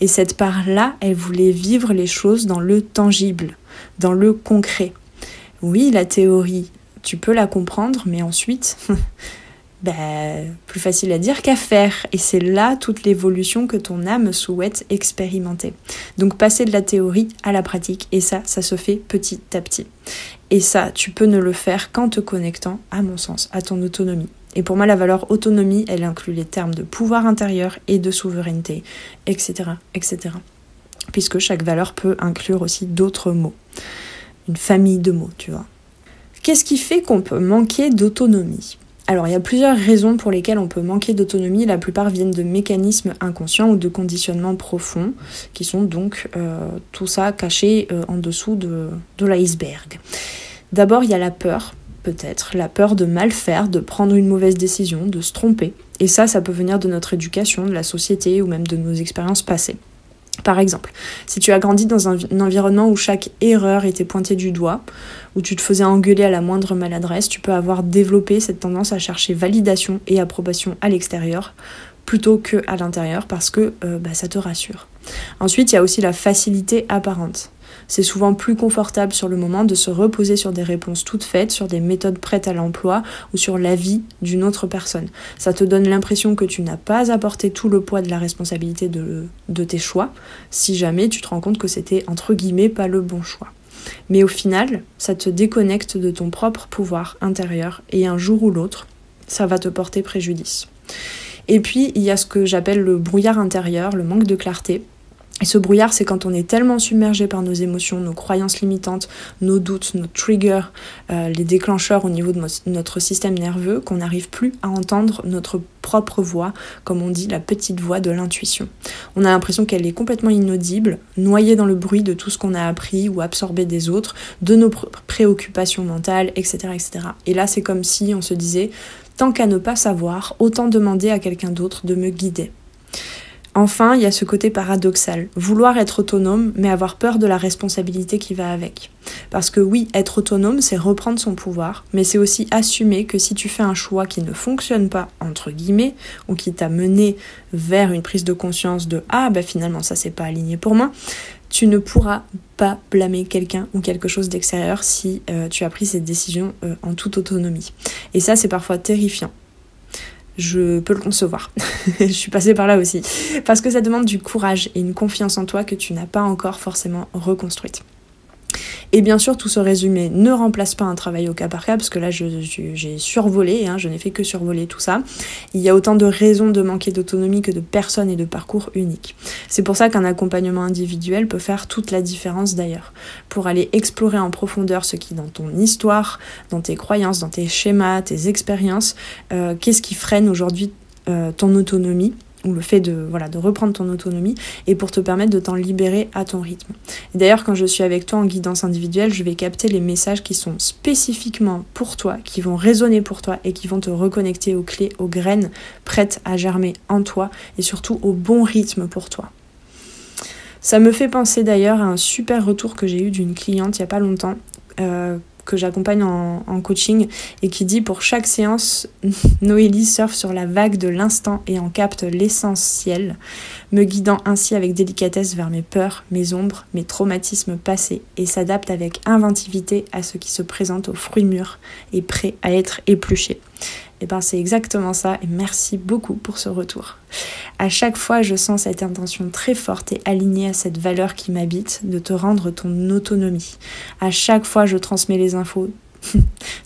Et cette part-là, elle voulait vivre les choses dans le tangible, dans le concret. Oui, la théorie, tu peux la comprendre, mais ensuite... plus facile à dire qu'à faire. Et c'est là toute l'évolution que ton âme souhaite expérimenter. Donc passer de la théorie à la pratique, et ça se fait petit à petit. Et ça, tu peux ne le faire qu'en te connectant, à mon sens, à ton autonomie. Et pour moi, la valeur autonomie, elle inclut les termes de pouvoir intérieur et de souveraineté, etc., etc. Puisque chaque valeur peut inclure aussi d'autres mots. Une famille de mots, tu vois. Qu'est-ce qui fait qu'on peut manquer d'autonomie ? Alors, il y a plusieurs raisons pour lesquelles on peut manquer d'autonomie. La plupart viennent de mécanismes inconscients ou de conditionnements profonds, qui sont donc tout ça caché en dessous de l'iceberg. D'abord, il y a la peur, peut-être. La peur de mal faire, de prendre une mauvaise décision, de se tromper. Et ça peut venir de notre éducation, de la société ou même de nos expériences passées. Par exemple, si tu as grandi dans un environnement où chaque erreur était pointée du doigt, où tu te faisais engueuler à la moindre maladresse, tu peux avoir développé cette tendance à chercher validation et approbation à l'extérieur plutôt qu'à l'intérieur parce que ça te rassure. Ensuite, il y a aussi la facilité apparente. C'est souvent plus confortable sur le moment de se reposer sur des réponses toutes faites, sur des méthodes prêtes à l'emploi ou sur l'avis d'une autre personne. Ça te donne l'impression que tu n'as pas apporté tout le poids de la responsabilité de tes choix, si jamais tu te rends compte que c'était entre guillemets pas le bon choix. Mais au final, ça te déconnecte de ton propre pouvoir intérieur et un jour ou l'autre, ça va te porter préjudice. Et puis, il y a ce que j'appelle le brouillard intérieur, le manque de clarté. Et ce brouillard, c'est quand on est tellement submergé par nos émotions, nos croyances limitantes, nos doutes, nos triggers, les déclencheurs au niveau de notre système nerveux, qu'on n'arrive plus à entendre notre propre voix, comme on dit, la petite voix de l'intuition. On a l'impression qu'elle est complètement inaudible, noyée dans le bruit de tout ce qu'on a appris ou absorbé des autres, de nos préoccupations mentales, etc., etc. Et là, c'est comme si on se disait, tant qu'à ne pas savoir, autant demander à quelqu'un d'autre de me guider. Enfin, il y a ce côté paradoxal, vouloir être autonome, mais avoir peur de la responsabilité qui va avec. Parce que oui, être autonome, c'est reprendre son pouvoir, mais c'est aussi assumer que si tu fais un choix qui ne fonctionne pas, entre guillemets, ou qui t'a mené vers une prise de conscience de « Ah, finalement, ça c'est pas aligné pour moi », tu ne pourras pas blâmer quelqu'un ou quelque chose d'extérieur si tu as pris cette décision en toute autonomie. Et ça, c'est parfois terrifiant. Je peux le concevoir. Je suis passée par là aussi. Parce que ça demande du courage et une confiance en toi que tu n'as pas encore forcément reconstruite. Et bien sûr, tout ce résumé ne remplace pas un travail au cas par cas, parce que là, j'ai survolé, je n'ai fait que survoler tout ça. Il y a autant de raisons de manquer d'autonomie que de personnes et de parcours uniques. C'est pour ça qu'un accompagnement individuel peut faire toute la différence d'ailleurs, pour aller explorer en profondeur ce qui, dans ton histoire, dans tes croyances, dans tes schémas, tes expériences, qu'est-ce qui freine aujourd'hui ton autonomie, ou le fait de reprendre ton autonomie, et pour te permettre de t'en libérer à ton rythme. Et d'ailleurs, quand je suis avec toi en guidance individuelle, je vais capter les messages qui sont spécifiquement pour toi, qui vont résonner pour toi et qui vont te reconnecter aux clés, aux graines prêtes à germer en toi et surtout au bon rythme pour toi. Ça me fait penser d'ailleurs à un super retour que j'ai eu d'une cliente il n'y a pas longtemps, que j'accompagne en coaching et qui dit pour chaque séance, Noélie surfe sur la vague de l'instant et en capte l'essentiel, me guidant ainsi avec délicatesse vers mes peurs, mes ombres, mes traumatismes passés et s'adapte avec inventivité à ce qui se présente aux fruits mûrs et prêts à être épluchés. Et c'est exactement ça et merci beaucoup pour ce retour. À chaque fois, je sens cette intention très forte et alignée à cette valeur qui m'habite de te rendre ton autonomie. À chaque fois, je transmets les infos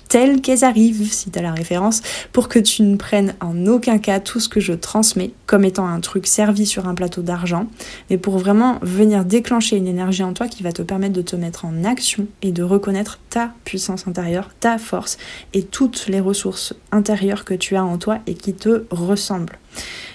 telles qu'elles arrivent, si tu as la référence, pour que tu ne prennes en aucun cas tout ce que je transmets comme étant un truc servi sur un plateau d'argent, mais pour vraiment venir déclencher une énergie en toi qui va te permettre de te mettre en action et de reconnaître ta puissance intérieure, ta force et toutes les ressources intérieures que tu as en toi et qui te ressemblent.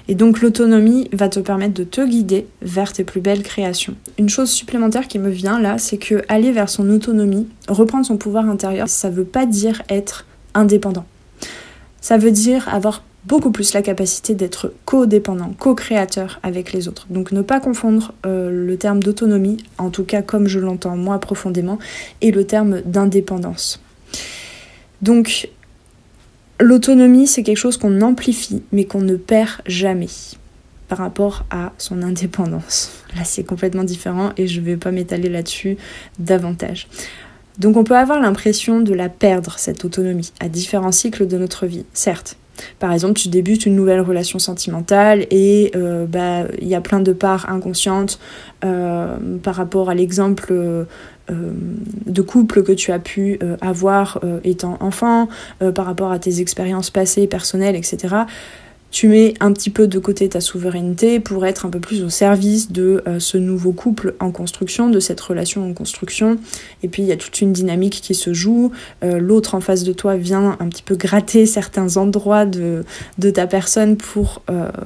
Et donc l'autonomie va te permettre de te guider vers tes plus belles créations. Une chose supplémentaire qui me vient là, c'est que aller vers son autonomie, reprendre son pouvoir intérieur, ça veut pas dire être indépendant. Ça veut dire avoir beaucoup plus la capacité d'être codépendant, co-créateur avec les autres. Donc ne pas confondre le terme d'autonomie, en tout cas comme je l'entends moi profondément, et le terme d'indépendance. Donc l'autonomie, c'est quelque chose qu'on amplifie, mais qu'on ne perd jamais par rapport à son indépendance. Là, c'est complètement différent et je ne vais pas m'étaler là-dessus davantage. Donc on peut avoir l'impression de la perdre, cette autonomie, à différents cycles de notre vie, certes. Par exemple, tu débutes une nouvelle relation sentimentale et il y a plein de parts inconscientes par rapport à l'exemple de couple que tu as pu avoir étant enfant, par rapport à tes expériences passées, personnelles, etc. Tu mets un petit peu de côté ta souveraineté pour être un peu plus au service de ce nouveau couple en construction, de cette relation en construction. Et puis il y a toute une dynamique qui se joue. L'autre en face de toi vient un petit peu gratter certains endroits de ta personne pour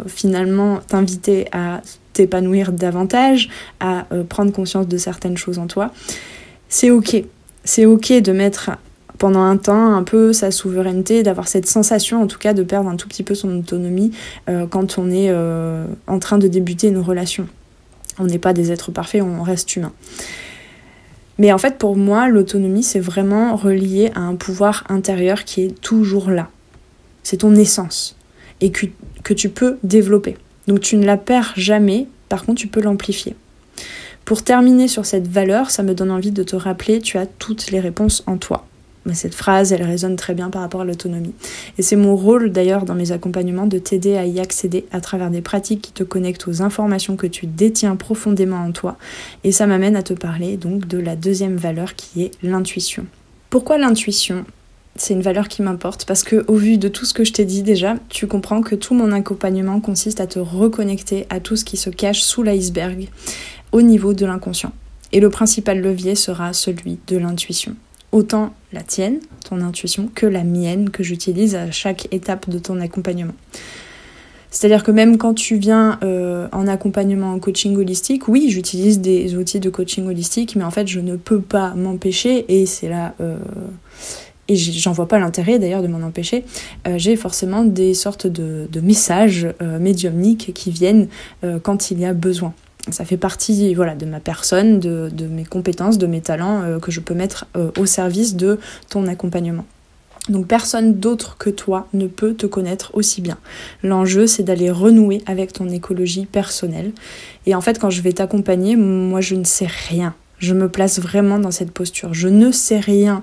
finalement t'inviter à t'épanouir davantage, à prendre conscience de certaines choses en toi. C'est ok. C'est ok de mettre pendant un temps un peu sa souveraineté, d'avoir cette sensation en tout cas de perdre un tout petit peu son autonomie quand on est en train de débuter une relation. On n'est pas des êtres parfaits, on reste humain. Mais en fait pour moi l'autonomie c'est vraiment relié à un pouvoir intérieur qui est toujours là. C'est ton essence et que tu peux développer. Donc tu ne la perds jamais, par contre tu peux l'amplifier. Pour terminer sur cette valeur, ça me donne envie de te rappeler, tu as toutes les réponses en toi. Cette phrase, elle résonne très bien par rapport à l'autonomie. Et c'est mon rôle d'ailleurs dans mes accompagnements de t'aider à y accéder à travers des pratiques qui te connectent aux informations que tu détiens profondément en toi. Et ça m'amène à te parler donc de la deuxième valeur qui est l'intuition. Pourquoi l'intuition ? C'est une valeur qui m'importe parce que au vu de tout ce que je t'ai dit déjà, tu comprends que tout mon accompagnement consiste à te reconnecter à tout ce qui se cache sous l'iceberg au niveau de l'inconscient. Et le principal levier sera celui de l'intuition. Autant la tienne, ton intuition, que la mienne, que j'utilise à chaque étape de ton accompagnement. C'est-à-dire que même quand tu viens en accompagnement en coaching holistique, oui, j'utilise des outils de coaching holistique, mais en fait, je ne peux pas m'empêcher, et c'est là... et j'en vois pas l'intérêt d'ailleurs de m'en empêcher, j'ai forcément des sortes de messages médiumniques qui viennent quand il y a besoin. Ça fait partie de ma personne, de mes compétences, de mes talents que je peux mettre au service de ton accompagnement. Donc personne d'autre que toi ne peut te connaître aussi bien. L'enjeu, c'est d'aller renouer avec ton écologie personnelle. Et en fait, quand je vais t'accompagner, moi je ne sais rien. Je me place vraiment dans cette posture. Je ne sais rien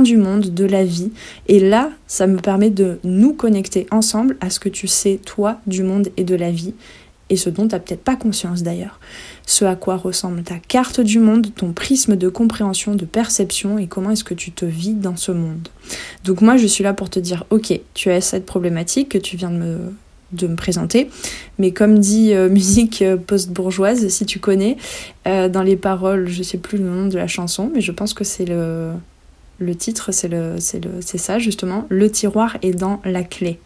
du monde, de la vie. Et là, ça me permet de nous connecter ensemble à ce que tu sais, toi, du monde et de la vie. Et ce dont tu n'as peut-être pas conscience d'ailleurs. Ce à quoi ressemble ta carte du monde, ton prisme de compréhension, de perception et comment est-ce que tu te vis dans ce monde. Donc moi, je suis là pour te dire, ok, tu as cette problématique que tu viens de me présenter, mais comme dit musique post-bourgeoise, si tu connais, dans les paroles, je sais plus le nom de la chanson, mais je pense que c'est le titre, c'est ça justement, le tiroir est dans la clé.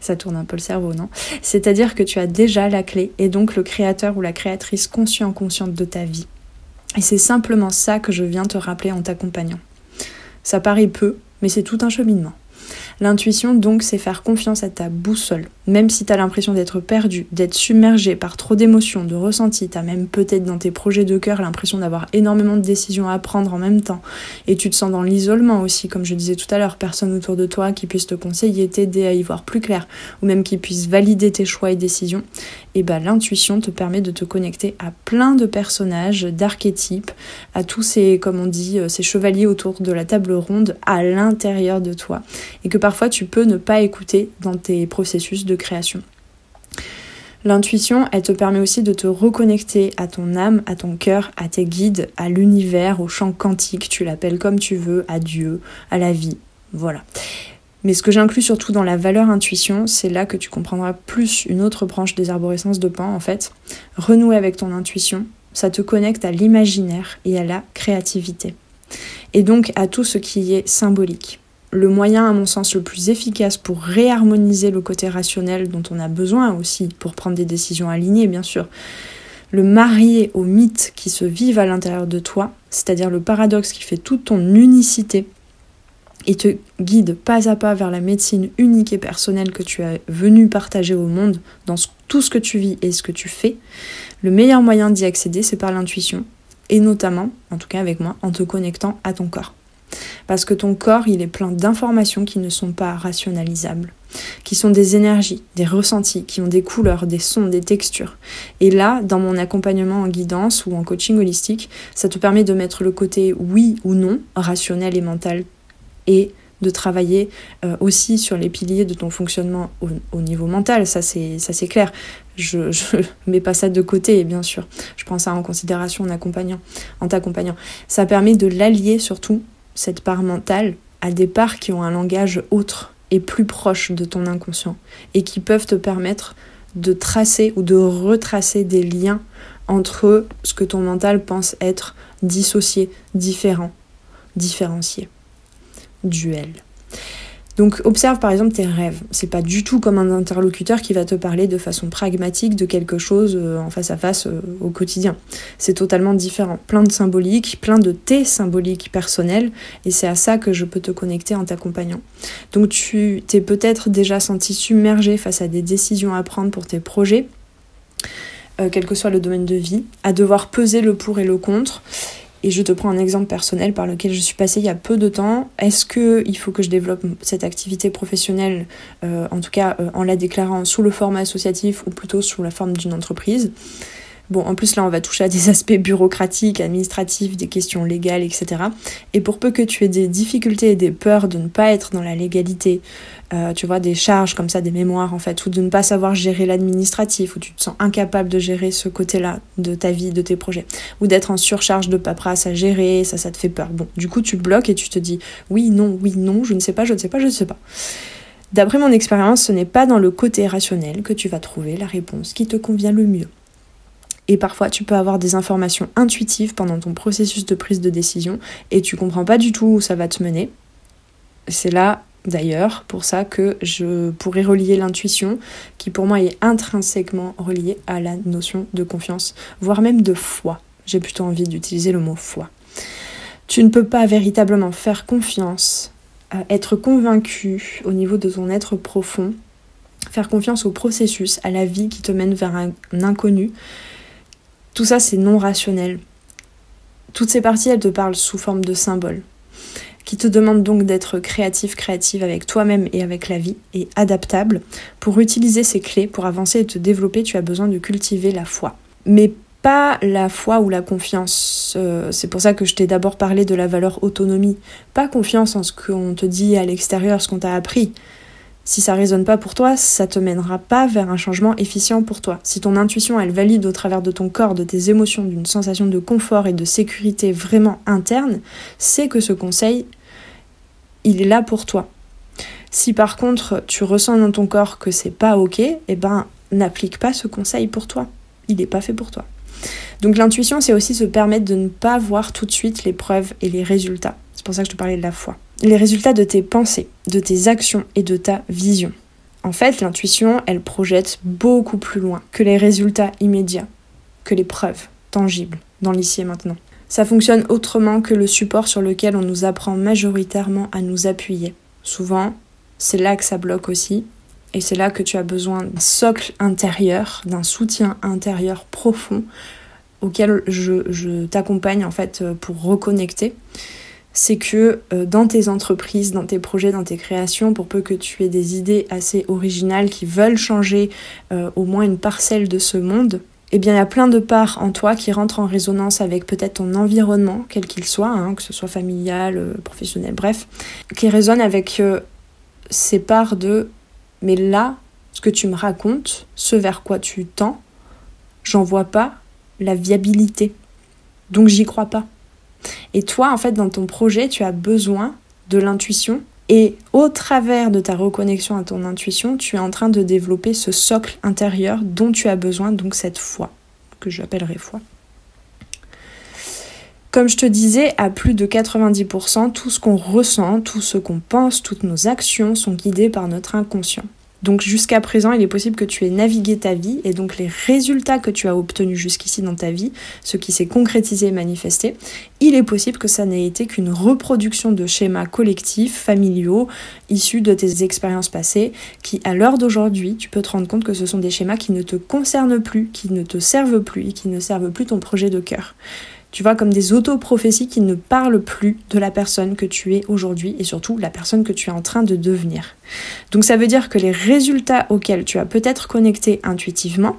Ça tourne un peu le cerveau, non ? C'est-à-dire que tu as déjà la clé et donc le créateur ou la créatrice consciente de ta vie. Et c'est simplement ça que je viens te rappeler en t'accompagnant. Ça paraît peu, mais c'est tout un cheminement. L'intuition, donc, c'est faire confiance à ta boussole. Même si tu as l'impression d'être perdu, d'être submergé par trop d'émotions, de ressentis, tu as même peut-être dans tes projets de cœur l'impression d'avoir énormément de décisions à prendre en même temps. Et tu te sens dans l'isolement aussi, comme je disais tout à l'heure, personne autour de toi qui puisse te conseiller, t'aider à y voir plus clair, ou même qui puisse valider tes choix et décisions. Et l'intuition te permet de te connecter à plein de personnages, d'archétypes, à tous ces, comme on dit, ces chevaliers autour de la table ronde à l'intérieur de toi. Et que parfois tu peux ne pas écouter dans tes processus de création. L'intuition, elle te permet aussi de te reconnecter à ton âme, à ton cœur, à tes guides, à l'univers, au champ quantique, tu l'appelles comme tu veux, à Dieu, à la vie, voilà. Mais ce que j'inclus surtout dans la valeur intuition, c'est là que tu comprendras plus une autre branche des arborescences de Pan en fait. Renouer avec ton intuition, ça te connecte à l'imaginaire et à la créativité. Et donc à tout ce qui est symbolique. Le moyen, à mon sens, le plus efficace pour réharmoniser le côté rationnel dont on a besoin aussi pour prendre des décisions alignées, bien sûr. Le marier aux mythes qui se vivent à l'intérieur de toi, c'est-à-dire le paradoxe qui fait toute ton unicité et te guide pas à pas vers la médecine unique et personnelle que tu as venu partager au monde dans tout ce que tu vis et ce que tu fais. Le meilleur moyen d'y accéder, c'est par l'intuition et notamment, en tout cas avec moi, en te connectant à ton corps. Parce que ton corps, il est plein d'informations qui ne sont pas rationalisables, qui sont des énergies, des ressentis, qui ont des couleurs, des sons, des textures. Et là, dans mon accompagnement en guidance ou en coaching holistique, ça te permet de mettre le côté oui ou non, rationnel et mental, et de travailler aussi sur les piliers de ton fonctionnement au niveau mental, ça c'est clair. Je mets pas ça de côté, bien sûr. Je prends ça en considération en t'accompagnant. Ça permet de l'allier surtout, cette part mentale, à des parts qui ont un langage autre et plus proche de ton inconscient et qui peuvent te permettre de tracer ou de retracer des liens entre ce que ton mental pense être dissocié, différent, différencié, duel. Donc observe par exemple tes rêves. C'est pas du tout comme un interlocuteur qui va te parler de façon pragmatique de quelque chose en face à face au quotidien. C'est totalement différent. Plein de symboliques, plein de tes symboliques personnelles, et c'est à ça que je peux te connecter en t'accompagnant. Donc tu t'es peut-être déjà senti submergé face à des décisions à prendre pour tes projets, quel que soit le domaine de vie, à devoir peser le pour et le contre. Et je te prends un exemple personnel par lequel je suis passée il y a peu de temps. Est-ce qu'il faut que je développe cette activité professionnelle, en tout cas en la déclarant sous le format associatif ou plutôt sous la forme d'une entreprise ? Bon, en plus là, on va toucher à des aspects bureaucratiques, administratifs, des questions légales, etc. Et pour peu que tu aies des difficultés et des peurs de ne pas être dans la légalité, tu vois, des charges comme ça, des mémoires en fait, ou de ne pas savoir gérer l'administratif, ou tu te sens incapable de gérer ce côté-là de ta vie, de tes projets, ou d'être en surcharge de paperasse à gérer, ça te fait peur. Bon, du coup, tu bloques et tu te dis oui, non, je ne sais pas. D'après mon expérience, ce n'est pas dans le côté rationnel que tu vas trouver la réponse qui te convient le mieux. Et parfois, tu peux avoir des informations intuitives pendant ton processus de prise de décision et tu comprends pas du tout où ça va te mener. C'est là, d'ailleurs, pour ça que je pourrais relier l'intuition, qui pour moi est intrinsèquement reliée à la notion de confiance, voire même de foi. J'ai plutôt envie d'utiliser le mot foi. Tu ne peux pas véritablement faire confiance, être convaincu au niveau de ton être profond, faire confiance au processus, à la vie qui te mène vers un inconnu. Tout ça, c'est non rationnel. Toutes ces parties, elles te parlent sous forme de symboles, qui te demandent donc d'être créative avec toi-même et avec la vie, et adaptable. Pour utiliser ces clés, pour avancer et te développer, tu as besoin de cultiver la foi. Mais pas la foi ou la confiance. C'est pour ça que je t'ai d'abord parlé de la valeur autonomie. Pas confiance en ce qu'on te dit à l'extérieur, ce qu'on t'a appris. Si ça résonne pas pour toi, ça te mènera pas vers un changement efficient pour toi. Si ton intuition, elle valide au travers de ton corps, de tes émotions, d'une sensation de confort et de sécurité vraiment interne, c'est que ce conseil, il est là pour toi. Si par contre, tu ressens dans ton corps que c'est pas ok, n'applique pas ce conseil pour toi. Il est pas fait pour toi. Donc l'intuition, c'est aussi se permettre de ne pas voir tout de suite les preuves et les résultats. C'est pour ça que je te parlais de la foi. Les résultats de tes pensées, de tes actions et de ta vision. En fait, l'intuition, elle projette beaucoup plus loin que les résultats immédiats, que les preuves tangibles dans l'ici et maintenant. Ça fonctionne autrement que le support sur lequel on nous apprend majoritairement à nous appuyer. Souvent, c'est là que ça bloque aussi, et c'est là que tu as besoin d'un socle intérieur, d'un soutien intérieur profond auquel je t'accompagne en fait pour reconnecter. C'est que dans tes entreprises, dans tes projets, dans tes créations, pour peu que tu aies des idées assez originales qui veulent changer au moins une parcelle de ce monde, eh bien il y a plein de parts en toi qui rentrent en résonance avec peut-être ton environnement, quel qu'il soit, que ce soit familial, professionnel, bref, qui résonnent avec ces parts de « mais là, ce que tu me racontes, ce vers quoi tu tends, j'en vois pas la viabilité, donc j'y crois pas ». Et toi, en fait, dans ton projet, tu as besoin de l'intuition. Et au travers de ta reconnexion à ton intuition, tu es en train de développer ce socle intérieur dont tu as besoin, donc cette foi, que j'appellerais foi. Comme je te disais, à plus de 90%, tout ce qu'on ressent, tout ce qu'on pense, toutes nos actions sont guidées par notre inconscient. Donc jusqu'à présent, il est possible que tu aies navigué ta vie et donc les résultats que tu as obtenus jusqu'ici dans ta vie, ce qui s'est concrétisé et manifesté, il est possible que ça n'ait été qu'une reproduction de schémas collectifs, familiaux, issus de tes expériences passées, qui à l'heure d'aujourd'hui, tu peux te rendre compte que ce sont des schémas qui ne te concernent plus, qui ne te servent plus et qui ne servent plus ton projet de cœur. Tu vois, comme des auto-prophéties qui ne parlent plus de la personne que tu es aujourd'hui et surtout la personne que tu es en train de devenir. Donc ça veut dire que les résultats auxquels tu as peut-être connecté intuitivement,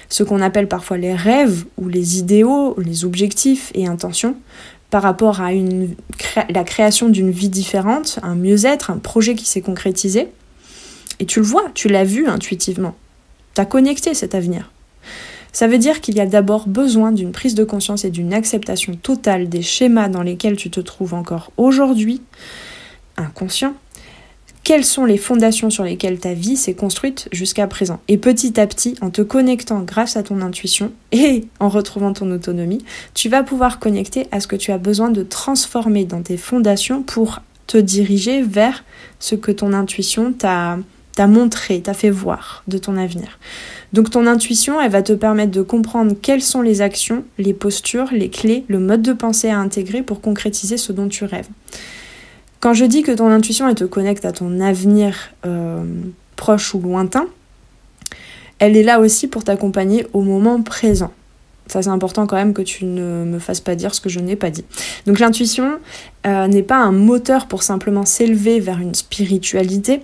ce qu'on appelle parfois les rêves ou les idéaux, les objectifs et intentions, par rapport à la création d'une vie différente, un mieux-être, un projet qui s'est concrétisé. Et tu le vois, tu l'as vu intuitivement. Tu as connecté cet avenir. Ça veut dire qu'il y a d'abord besoin d'une prise de conscience et d'une acceptation totale des schémas dans lesquels tu te trouves encore aujourd'hui, inconscient. Quelles sont les fondations sur lesquelles ta vie s'est construite jusqu'à présent? Et petit à petit, en te connectant grâce à ton intuition et en retrouvant ton autonomie, tu vas pouvoir connecter à ce que tu as besoin de transformer dans tes fondations pour te diriger vers ce que ton intuition t'a montré, t'a fait voir de ton avenir. Donc ton intuition, elle va te permettre de comprendre quelles sont les actions, les postures, les clés, le mode de pensée à intégrer pour concrétiser ce dont tu rêves. Quand je dis que ton intuition, elle te connecte à ton avenir proche ou lointain, elle est là aussi pour t'accompagner au moment présent. Ça, c'est important quand même que tu ne me fasses pas dire ce que je n'ai pas dit. Donc l'intuition n'est pas un moteur pour simplement s'élever vers une spiritualité.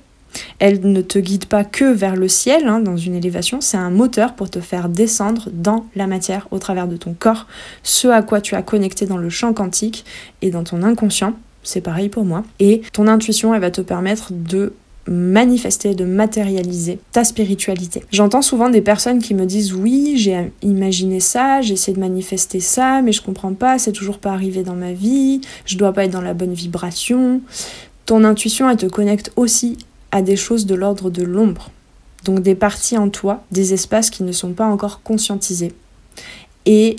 Elle ne te guide pas que vers le ciel, dans une élévation. C'est un moteur pour te faire descendre dans la matière au travers de ton corps, ce à quoi tu as connecté dans le champ quantique et dans ton inconscient. C'est pareil pour moi. Et ton intuition, elle va te permettre de manifester, de matérialiser ta spiritualité. J'entends souvent des personnes qui me disent « Oui, j'ai imaginé ça, j'ai essayé de manifester ça, mais je comprends pas, c'est toujours pas arrivé dans ma vie, je dois pas être dans la bonne vibration. » Ton intuition, elle te connecte aussi à des choses de l'ordre de l'ombre. Donc des parties en toi, des espaces qui ne sont pas encore conscientisés. Et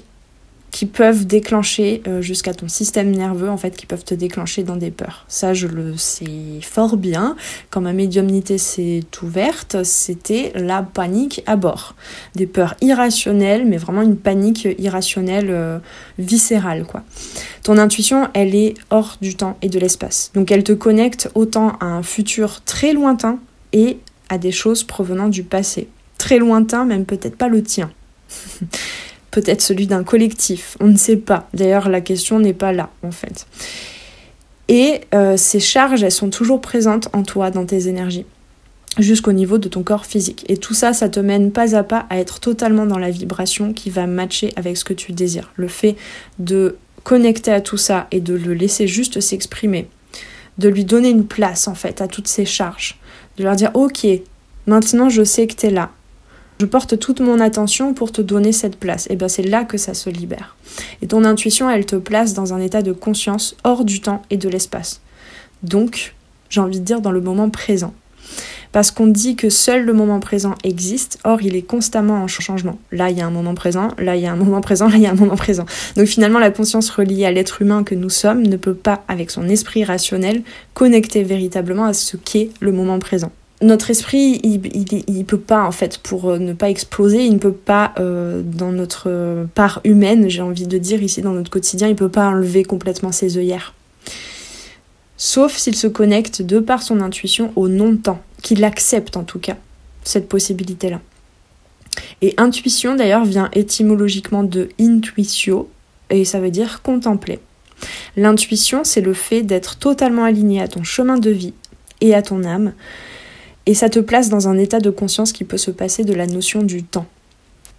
qui peuvent déclencher jusqu'à ton système nerveux, en fait, qui peuvent te déclencher dans des peurs. Ça, je le sais fort bien. Quand ma médiumnité s'est ouverte, c'était la panique à bord. Des peurs irrationnelles, mais vraiment une panique irrationnelle, viscérale, quoi. Ton intuition, elle est hors du temps et de l'espace. Donc elle te connecte autant à un futur très lointain et à des choses provenant du passé. Très lointain, même peut-être pas le tien. Peut-être celui d'un collectif, on ne sait pas. D'ailleurs, la question n'est pas là, en fait. Et ces charges, elles sont toujours présentes en toi, dans tes énergies, jusqu'au niveau de ton corps physique. Et tout ça, ça te mène pas à pas à être totalement dans la vibration qui va matcher avec ce que tu désires. Le fait de connecter à tout ça et de le laisser juste s'exprimer, de lui donner une place, en fait, à toutes ces charges, de leur dire « Ok, maintenant je sais que t'es là. Je porte toute mon attention pour te donner cette place. » Et bien c'est là que ça se libère. Et ton intuition, elle te place dans un état de conscience hors du temps et de l'espace. Donc, j'ai envie de dire dans le moment présent. Parce qu'on dit que seul le moment présent existe, or il est constamment en changement. Là, il y a un moment présent, là, il y a un moment présent, là, il y a un moment présent. Donc finalement, la conscience reliée à l'être humain que nous sommes ne peut pas, avec son esprit rationnel, connecter véritablement à ce qu'est le moment présent. Notre esprit, il peut pas, en fait, pour ne pas exploser, il ne peut pas, dans notre part humaine, j'ai envie de dire ici, dans notre quotidien, il peut pas enlever complètement ses œillères. Sauf s'il se connecte de par son intuition au non-temps, qu'il accepte en tout cas, cette possibilité-là. Et intuition, d'ailleurs, vient étymologiquement de intuitio, et ça veut dire contempler. L'intuition, c'est le fait d'être totalement aligné à ton chemin de vie et à ton âme, et ça te place dans un état de conscience qui peut se passer de la notion du temps.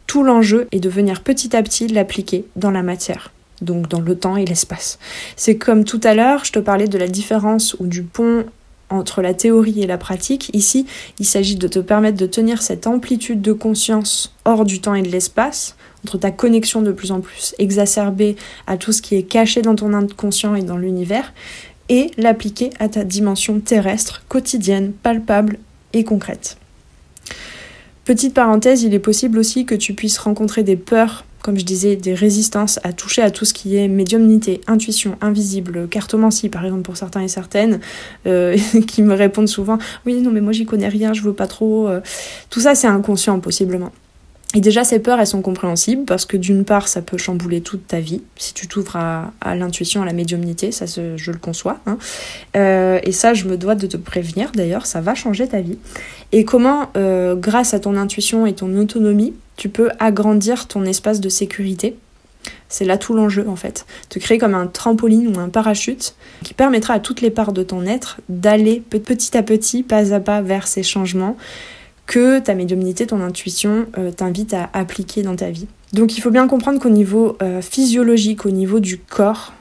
Tout l'enjeu est de venir petit à petit l'appliquer dans la matière, donc dans le temps et l'espace. C'est comme tout à l'heure, je te parlais de la différence ou du pont entre la théorie et la pratique. Ici, il s'agit de te permettre de tenir cette amplitude de conscience hors du temps et de l'espace, entre ta connexion de plus en plus exacerbée à tout ce qui est caché dans ton inconscient et dans l'univers, et l'appliquer à ta dimension terrestre, quotidienne, palpable et concrète. Petite parenthèse, il est possible aussi que tu puisses rencontrer des peurs, comme je disais, des résistances à toucher à tout ce qui est médiumnité, intuition, invisible, cartomancie par exemple pour certains et certaines, qui me répondent souvent « Oui, non mais moi j'y connais rien, je veux pas trop... » Tout ça c'est inconscient possiblement. Et déjà ces peurs elles sont compréhensibles parce que d'une part ça peut chambouler toute ta vie si tu t'ouvres à l'intuition, à la médiumnité, ça je le conçois. Et ça je me dois de te prévenir d'ailleurs, ça va changer ta vie. Et comment grâce à ton intuition et ton autonomie, tu peux agrandir ton espace de sécurité. C'est là tout l'enjeu en fait. Te créer comme un trampoline ou un parachute qui permettra à toutes les parts de ton être d'aller petit à petit, pas à pas vers ces changements que ta médiumnité, ton intuition t'invite à appliquer dans ta vie. Donc il faut bien comprendre qu'au niveau physiologique, au niveau du corps,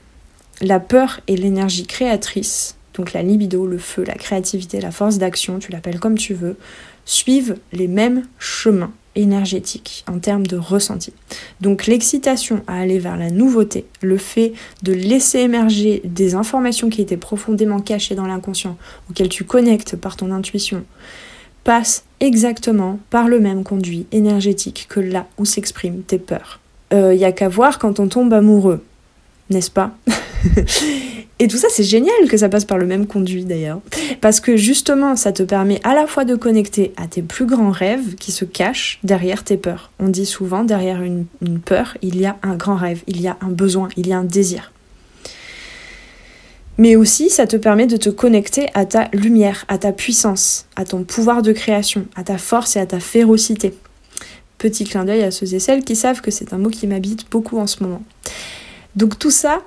la peur et l'énergie créatrice, donc la libido, le feu, la créativité, la force d'action, tu l'appelles comme tu veux, suivent les mêmes chemins énergétiques en termes de ressenti. Donc l'excitation à aller vers la nouveauté, le fait de laisser émerger des informations qui étaient profondément cachées dans l'inconscient, auxquelles tu connectes par ton intuition, passe exactement par le même conduit énergétique que là où s'expriment tes peurs. Y a qu'à voir quand on tombe amoureux, n'est-ce pas? Et tout ça, c'est génial que ça passe par le même conduit d'ailleurs. Parce que justement, ça te permet à la fois de connecter à tes plus grands rêves qui se cachent derrière tes peurs. On dit souvent, derrière une peur, il y a un grand rêve, il y a un besoin, il y a un désir. Mais aussi, ça te permet de te connecter à ta lumière, à ta puissance, à ton pouvoir de création, à ta force et à ta férocité. Petit clin d'œil à ceux et celles qui savent que c'est un mot qui m'habite beaucoup en ce moment. Donc tout ça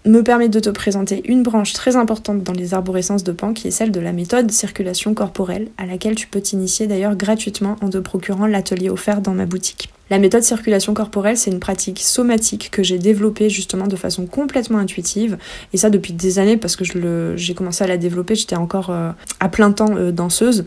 me permet de te présenter une branche très importante dans les arborescences de Pan, qui est celle de la méthode circulation corporelle, à laquelle tu peux t'initier d'ailleurs gratuitement en te procurant l'atelier offert dans ma boutique. La méthode circulation corporelle, c'est une pratique somatique que j'ai développée justement de façon complètement intuitive, et ça depuis des années parce que j'ai commencé à la développer, j'étais encore à plein temps danseuse.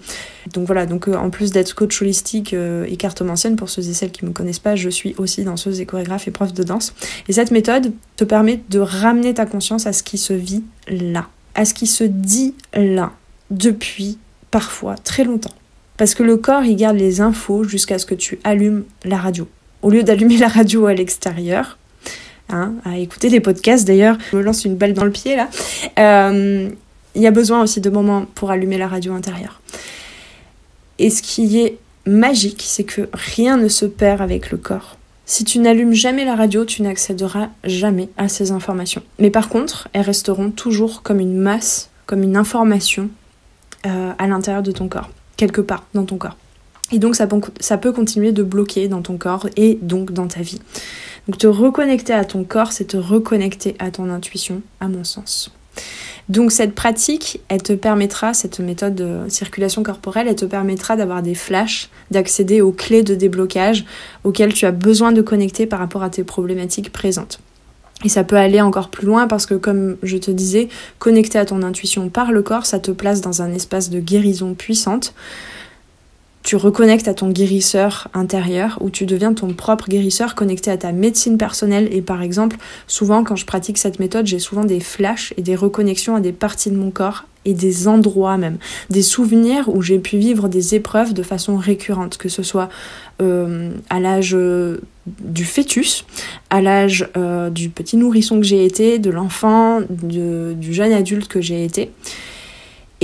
Donc voilà, en plus d'être coach holistique et cartomancienne, pour ceux et celles qui ne me connaissent pas, je suis aussi danseuse et chorégraphe et prof de danse. Et cette méthode te permet de ramener ta conscience à ce qui se vit là, à ce qui se dit là, depuis parfois très longtemps. Parce que le corps, il garde les infos jusqu'à ce que tu allumes la radio. Au lieu d'allumer la radio à l'extérieur, à écouter des podcasts d'ailleurs, je me lance une balle dans le pied là, il y a besoin aussi de moments pour allumer la radio intérieure. Et ce qui est magique, c'est que rien ne se perd avec le corps. Si tu n'allumes jamais la radio, tu n'accéderas jamais à ces informations. Mais par contre, elles resteront toujours comme une masse, comme une information à l'intérieur de ton corps, quelque part dans ton corps. Et donc ça peut continuer de bloquer dans ton corps et donc dans ta vie. Donc te reconnecter à ton corps, c'est te reconnecter à ton intuition, à mon sens. Donc cette pratique, elle te permettra, cette méthode de circulation corporelle, elle te permettra d'avoir des flashs, d'accéder aux clés de déblocage auxquelles tu as besoin de connecter par rapport à tes problématiques présentes. Et ça peut aller encore plus loin parce que, comme je te disais, connecter à ton intuition par le corps, ça te place dans un espace de guérison puissante. Tu reconnectes à ton guérisseur intérieur où tu deviens ton propre guérisseur connecté à ta médecine personnelle. Et par exemple, souvent quand je pratique cette méthode, j'ai souvent des flashs et des reconnexions à des parties de mon corps et des endroits même, des souvenirs où j'ai pu vivre des épreuves de façon récurrente, que ce soit à l'âge du fœtus, à l'âge du petit nourrisson que j'ai été, de l'enfant, du jeune adulte que j'ai été.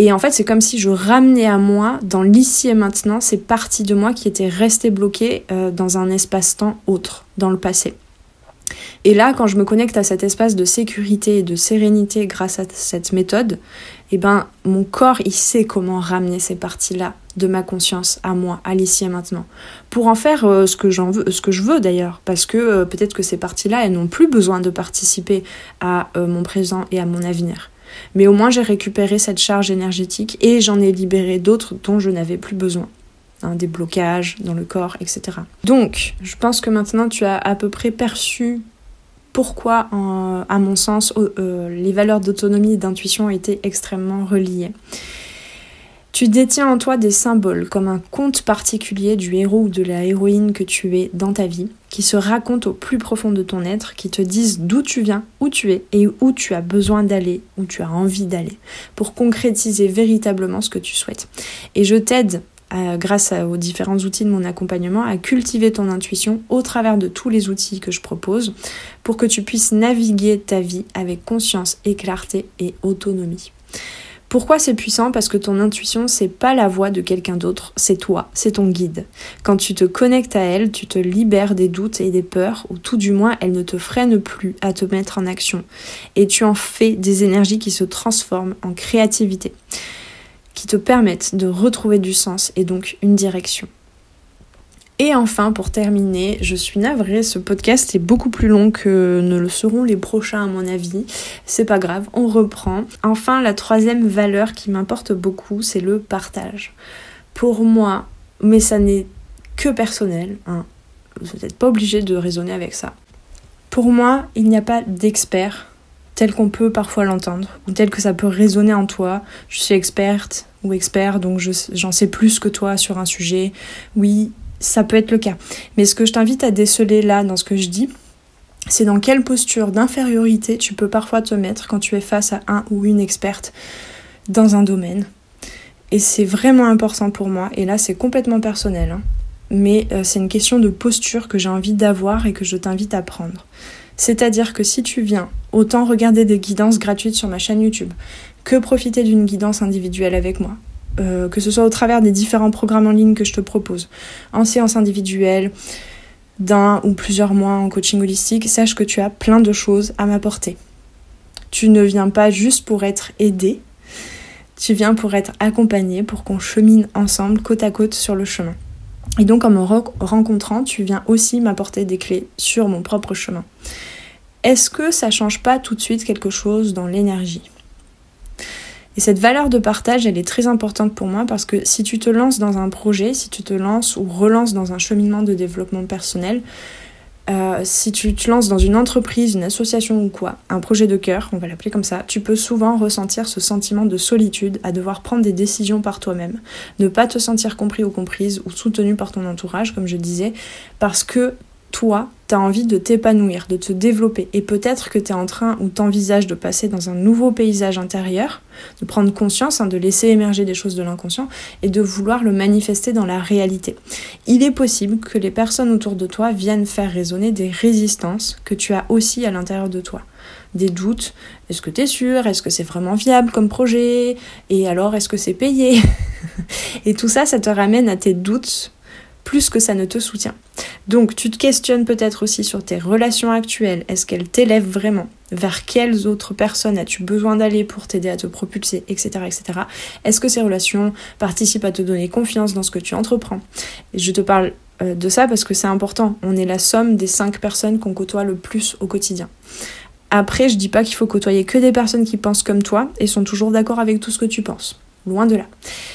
Et en fait, c'est comme si je ramenais à moi, dans l'ici et maintenant, ces parties de moi qui étaient restées bloquées dans un espace-temps autre, dans le passé. Et là, quand je me connecte à cet espace de sécurité et de sérénité grâce à cette méthode, mon corps, il sait comment ramener ces parties-là de ma conscience à moi, à l'ici et maintenant. Pour en faire ce que je veux d'ailleurs. Parce que peut-être que ces parties-là, elles n'ont plus besoin de participer à mon présent et à mon avenir. Mais au moins j'ai récupéré cette charge énergétique et j'en ai libéré d'autres dont je n'avais plus besoin. Des blocages dans le corps, etc. Donc, je pense que maintenant tu as à peu près perçu pourquoi, à mon sens, les valeurs d'autonomie et d'intuition ont été extrêmement reliées. Tu détiens en toi des symboles comme un conte particulier du héros ou de la héroïne que tu es dans ta vie, qui se racontent au plus profond de ton être, qui te disent d'où tu viens, où tu es et où tu as besoin d'aller, où tu as envie d'aller, pour concrétiser véritablement ce que tu souhaites. Et je t'aide, grâce aux différents outils de mon accompagnement, à cultiver ton intuition au travers de tous les outils que je propose, pour que tu puisses naviguer ta vie avec conscience et clarté et autonomie. Pourquoi c'est puissant ? Parce que ton intuition, c'est pas la voix de quelqu'un d'autre, c'est toi, c'est ton guide. Quand tu te connectes à elle, tu te libères des doutes et des peurs, ou tout du moins, elle ne te freine plus à te mettre en action. Et tu en fais des énergies qui se transforment en créativité, qui te permettent de retrouver du sens et donc une direction. Et enfin, pour terminer, je suis navrée, ce podcast est beaucoup plus long que ne le seront les prochains à mon avis. C'est pas grave, on reprend. Enfin, la troisième valeur qui m'importe beaucoup, c'est le partage. Pour moi, mais ça n'est que personnel, vous n'êtes pas obligé de raisonner avec ça. Pour moi, il n'y a pas d'expert tel qu'on peut parfois l'entendre, ou tel que ça peut résonner en toi. Je suis experte ou expert, donc j'en sais plus que toi sur un sujet. Oui, ça peut être le cas. Mais ce que je t'invite à déceler là, dans ce que je dis, c'est dans quelle posture d'infériorité tu peux parfois te mettre quand tu es face à un ou une experte dans un domaine. Et c'est vraiment important pour moi, et là c'est complètement personnel, hein, mais c'est une question de posture que j'ai envie d'avoir et que je t'invite à prendre. C'est-à-dire que si tu viens autant regarder des guidances gratuites sur ma chaîne YouTube, que profiter d'une guidance individuelle avec moi, que ce soit au travers des différents programmes en ligne que je te propose, en séance individuelle, d'un ou plusieurs mois en coaching holistique, sache que tu as plein de choses à m'apporter. Tu ne viens pas juste pour être aidé, tu viens pour être accompagné, pour qu'on chemine ensemble, côte à côte sur le chemin. Et donc en me rencontrant, tu viens aussi m'apporter des clés sur mon propre chemin. Est-ce que ça change pas tout de suite quelque chose dans l'énergie ? Et cette valeur de partage, elle est très importante pour moi parce que si tu te lances dans un projet, si tu te lances ou relances dans un cheminement de développement personnel, si tu te lances dans une entreprise, une association ou quoi, un projet de cœur, on va l'appeler comme ça, tu peux souvent ressentir ce sentiment de solitude à devoir prendre des décisions par toi-même, ne pas te sentir compris ou comprise ou soutenu par ton entourage, comme je disais, parce que toi, tu as envie de t'épanouir, de te développer. Et peut-être que tu es en train ou t'envisages de passer dans un nouveau paysage intérieur, de prendre conscience, de laisser émerger des choses de l'inconscient et de vouloir le manifester dans la réalité. Il est possible que les personnes autour de toi viennent faire résonner des résistances que tu as aussi à l'intérieur de toi. Des doutes, est-ce que tu es sûr ? Est-ce que c'est vraiment viable comme projet ? Et alors, est-ce que c'est payé ? Et tout ça, ça te ramène à tes doutes plus que ça ne te soutient. Donc tu te questionnes peut-être aussi sur tes relations actuelles. Est-ce qu'elles t'élèvent vraiment ? Vers quelles autres personnes as-tu besoin d'aller pour t'aider à te propulser, etc. etc. Est-ce que ces relations participent à te donner confiance dans ce que tu entreprends ? Et je te parle de ça parce que c'est important. On est la somme des 5 personnes qu'on côtoie le plus au quotidien. Après, je dis pas qu'il faut côtoyer que des personnes qui pensent comme toi et sont toujours d'accord avec tout ce que tu penses. Loin de là.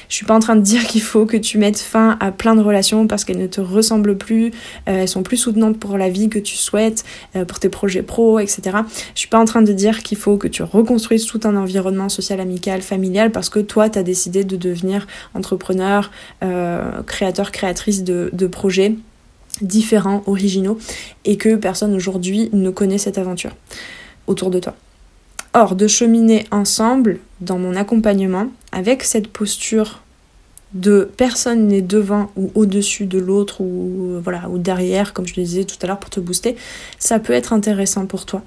Je suis pas en train de dire qu'il faut que tu mettes fin à plein de relations parce qu'elles ne te ressemblent plus, elles sont plus soutenantes pour la vie que tu souhaites, pour tes projets pro, etc. Je suis pas en train de dire qu'il faut que tu reconstruises tout un environnement social, amical, familial parce que toi, tu as décidé de devenir entrepreneur, créateur, créatrice de projets différents, originaux, et que personne aujourd'hui ne connaît cette aventure autour de toi. Or, de cheminer ensemble dans mon accompagnement avec cette posture de personne n'est devant ou au-dessus de l'autre ou derrière, comme je le disais tout à l'heure pour te booster, ça peut être intéressant pour toi.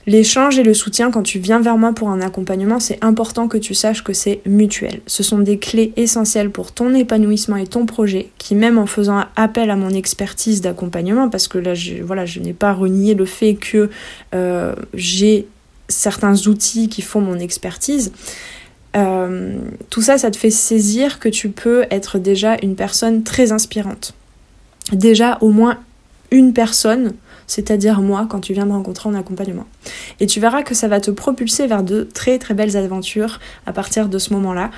L'échange et le soutien quand tu viens vers moi pour un accompagnement, c'est important que tu saches que c'est mutuel. Ce sont des clés essentielles pour ton épanouissement et ton projet qui, même en faisant appel à mon expertise d'accompagnement, parce que là, je n'ai pas renié le fait que j'ai certains outils qui font mon expertise, tout ça, ça te fait saisir que tu peux être déjà une personne très inspirante. Déjà, au moins une personne, c'est-à-dire moi, quand tu viens me rencontrer en accompagnement. Et tu verras que ça va te propulser vers de très très belles aventures à partir de ce moment-là,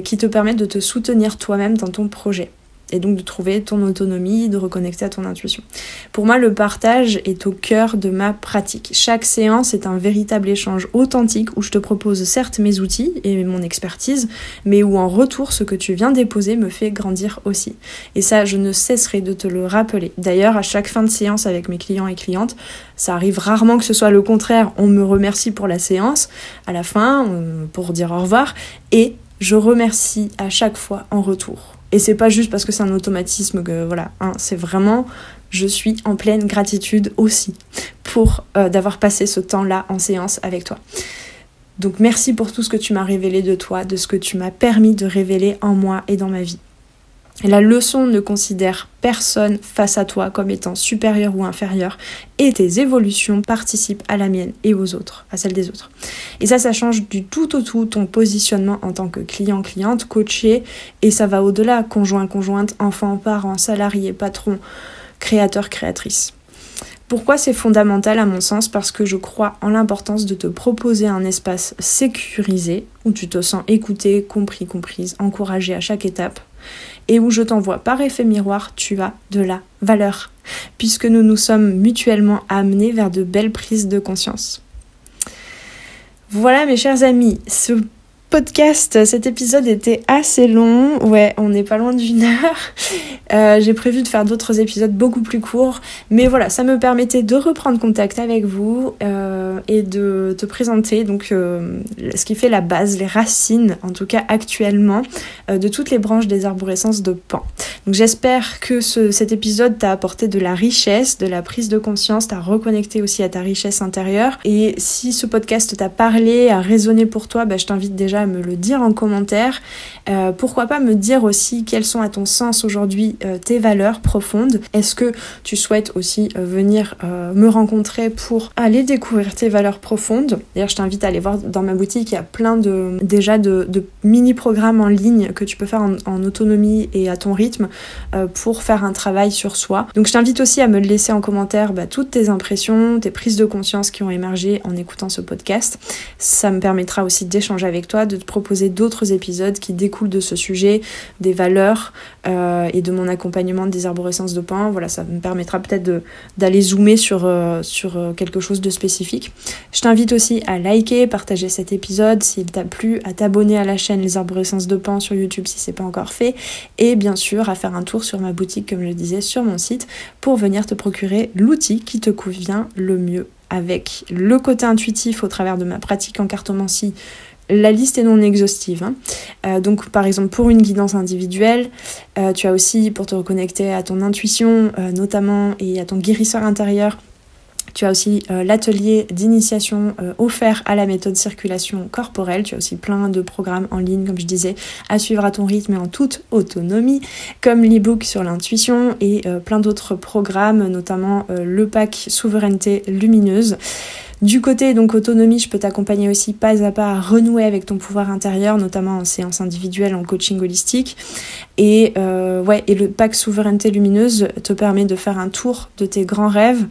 qui te permettent de te soutenir toi-même dans ton projet. Et donc de trouver ton autonomie, de reconnecter à ton intuition. Pour moi, le partage est au cœur de ma pratique. Chaque séance est un véritable échange authentique où je te propose certes mes outils et mon expertise, mais où en retour, ce que tu viens déposer me fait grandir aussi. Et ça, je ne cesserai de te le rappeler. D'ailleurs, à chaque fin de séance avec mes clients et clientes, ça arrive rarement que ce soit le contraire. On me remercie pour la séance, à la fin, pour dire au revoir, et je remercie à chaque fois en retour. Et c'est pas juste parce que c'est un automatisme que c'est vraiment, je suis en pleine gratitude aussi pour d'avoir passé ce temps-là en séance avec toi. Donc merci pour tout ce que tu m'as révélé de toi, de ce que tu m'as permis de révéler en moi et dans ma vie. La leçon ne considère personne face à toi comme étant supérieur ou inférieur et tes évolutions participent à la mienne et aux autres, à celle des autres. Et ça change du tout au tout ton positionnement en tant que client-cliente, coaché, et ça va au-delà, conjoint-conjointe, enfant, parent, salarié, patron, créateur-créatrice. Pourquoi c'est fondamental à mon sens ? Parce que je crois en l'importance de te proposer un espace sécurisé où tu te sens écouté, compris, comprise, encouragé à chaque étape et où je t'envoie par effet miroir, tu as de la valeur puisque nous nous sommes mutuellement amenés vers de belles prises de conscience. Voilà mes chers amis, cet épisode était assez long, ouais, on n'est pas loin d'1 heure. J'ai prévu de faire d'autres épisodes beaucoup plus courts, mais voilà, ça me permettait de reprendre contact avec vous et de te présenter donc ce qui fait la base, les racines, en tout cas actuellement, de toutes les branches des arborescences de Pan. Donc j'espère que cet épisode t'a apporté de la richesse, de la prise de conscience, t'a reconnecté aussi à ta richesse intérieure. Et si ce podcast t'a parlé, a résonné pour toi, je t'invite déjà à me le dire en commentaire. Pourquoi pas me dire aussi quelles sont à ton sens aujourd'hui tes valeurs profondes. Est-ce que tu souhaites aussi venir me rencontrer pour aller découvrir tes valeurs profondes? D'ailleurs, je t'invite à aller voir dans ma boutique, il y a plein de mini-programmes en ligne que tu peux faire en autonomie et à ton rythme pour faire un travail sur soi. Donc je t'invite aussi à me laisser en commentaire toutes tes impressions, tes prises de conscience qui ont émergé en écoutant ce podcast. Ça me permettra aussi d'échanger avec toi, de te proposer d'autres épisodes qui découlent de ce sujet, des valeurs et de mon accompagnement des arborescences de Pan. Voilà, ça me permettra peut-être d'aller zoomer sur quelque chose de spécifique. Je t'invite aussi à liker, partager cet épisode s'il t'a plu, à t'abonner à la chaîne Les Arborescences de Pan sur YouTube si c'est pas encore fait, et bien sûr à faire un tour sur ma boutique, comme je le disais, sur mon site, pour venir te procurer l'outil qui te convient le mieux, avec le côté intuitif au travers de ma pratique en cartomancie. La liste est non exhaustive. Donc par exemple pour une guidance individuelle, tu as aussi pour te reconnecter à ton intuition notamment et à ton guérisseur intérieur, tu as aussi l'atelier d'initiation offert à la méthode circulation corporelle. Tu as aussi plein de programmes en ligne, comme je disais, à suivre à ton rythme et en toute autonomie, comme l'e-book sur l'intuition et plein d'autres programmes, notamment le pack Souveraineté Lumineuse. Du côté donc autonomie, je peux t'accompagner aussi pas à pas à renouer avec ton pouvoir intérieur, notamment en séance individuelle, en coaching holistique. Et le pack Souveraineté Lumineuse te permet de faire un tour de tes grands rêves,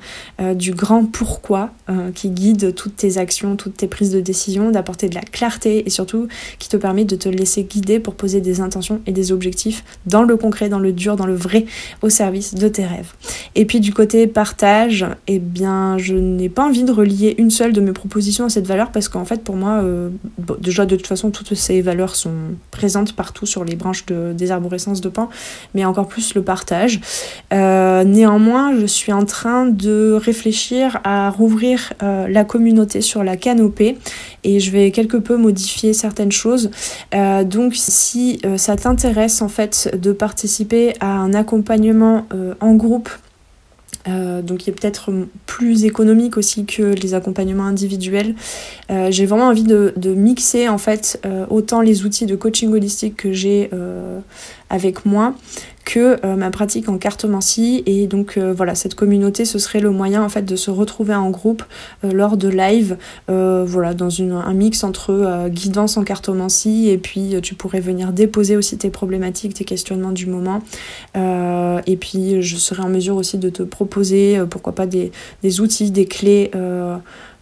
du grand pourquoi qui guide toutes tes actions, toutes tes prises de décision, d'apporter de la clarté et surtout qui te permet de te laisser guider pour poser des intentions et des objectifs dans le concret, dans le dur, dans le vrai, au service de tes rêves. Et puis du côté partage, je n'ai pas envie de relier une seule de mes propositions à cette valeur parce qu'en fait pour moi, déjà de toute façon toutes ces valeurs sont présentes partout sur les branches des arborescences de Pan, mais encore plus le partage. Néanmoins, je suis en train de réfléchir à rouvrir la communauté sur la canopée et je vais quelque peu modifier certaines choses. Donc si ça t'intéresse en fait de participer à un accompagnement en groupe, donc il est peut-être plus économique aussi que les accompagnements individuels. J'ai vraiment envie de mixer en fait autant les outils de coaching holistique que j'ai avec moi que ma pratique en cartomancie, et donc cette communauté, ce serait le moyen en fait de se retrouver en groupe lors de live, dans un mix entre guidance en cartomancie et puis tu pourrais venir déposer aussi tes problématiques, tes questionnements du moment, et puis je serai en mesure aussi de te proposer pourquoi pas des outils, des clés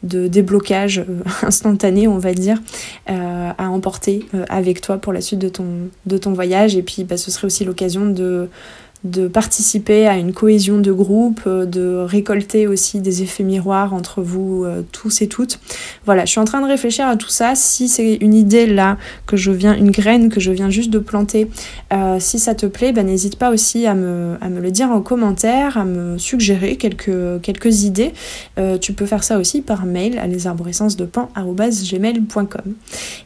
de déblocage instantané, on va dire, à emporter avec toi pour la suite de ton voyage. Et puis ce serait aussi l'occasion de participer à une cohésion de groupe, de récolter aussi des effets miroirs entre vous tous et toutes. Voilà, je suis en train de réfléchir à tout ça. Si c'est une idée là, une graine que je viens juste de planter, si ça te plaît, n'hésite pas aussi à me le dire en commentaire, à me suggérer quelques idées. Tu peux faire ça aussi par mail à lesarborescencesdepan@gmail.com.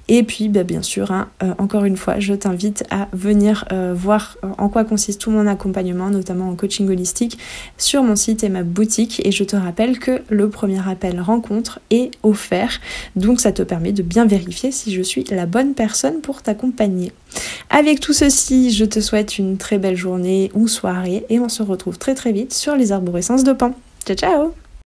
Et puis bien sûr, encore une fois, je t'invite à venir voir en quoi consiste tout mon accompagnement, notamment en coaching holistique, sur mon site et ma boutique. Et je te rappelle que le premier appel rencontre est offert, donc ça te permet de bien vérifier si je suis la bonne personne pour t'accompagner. Avec tout ceci, je te souhaite une très belle journée ou soirée et on se retrouve très très vite sur les arborescences de Pan. Ciao ciao!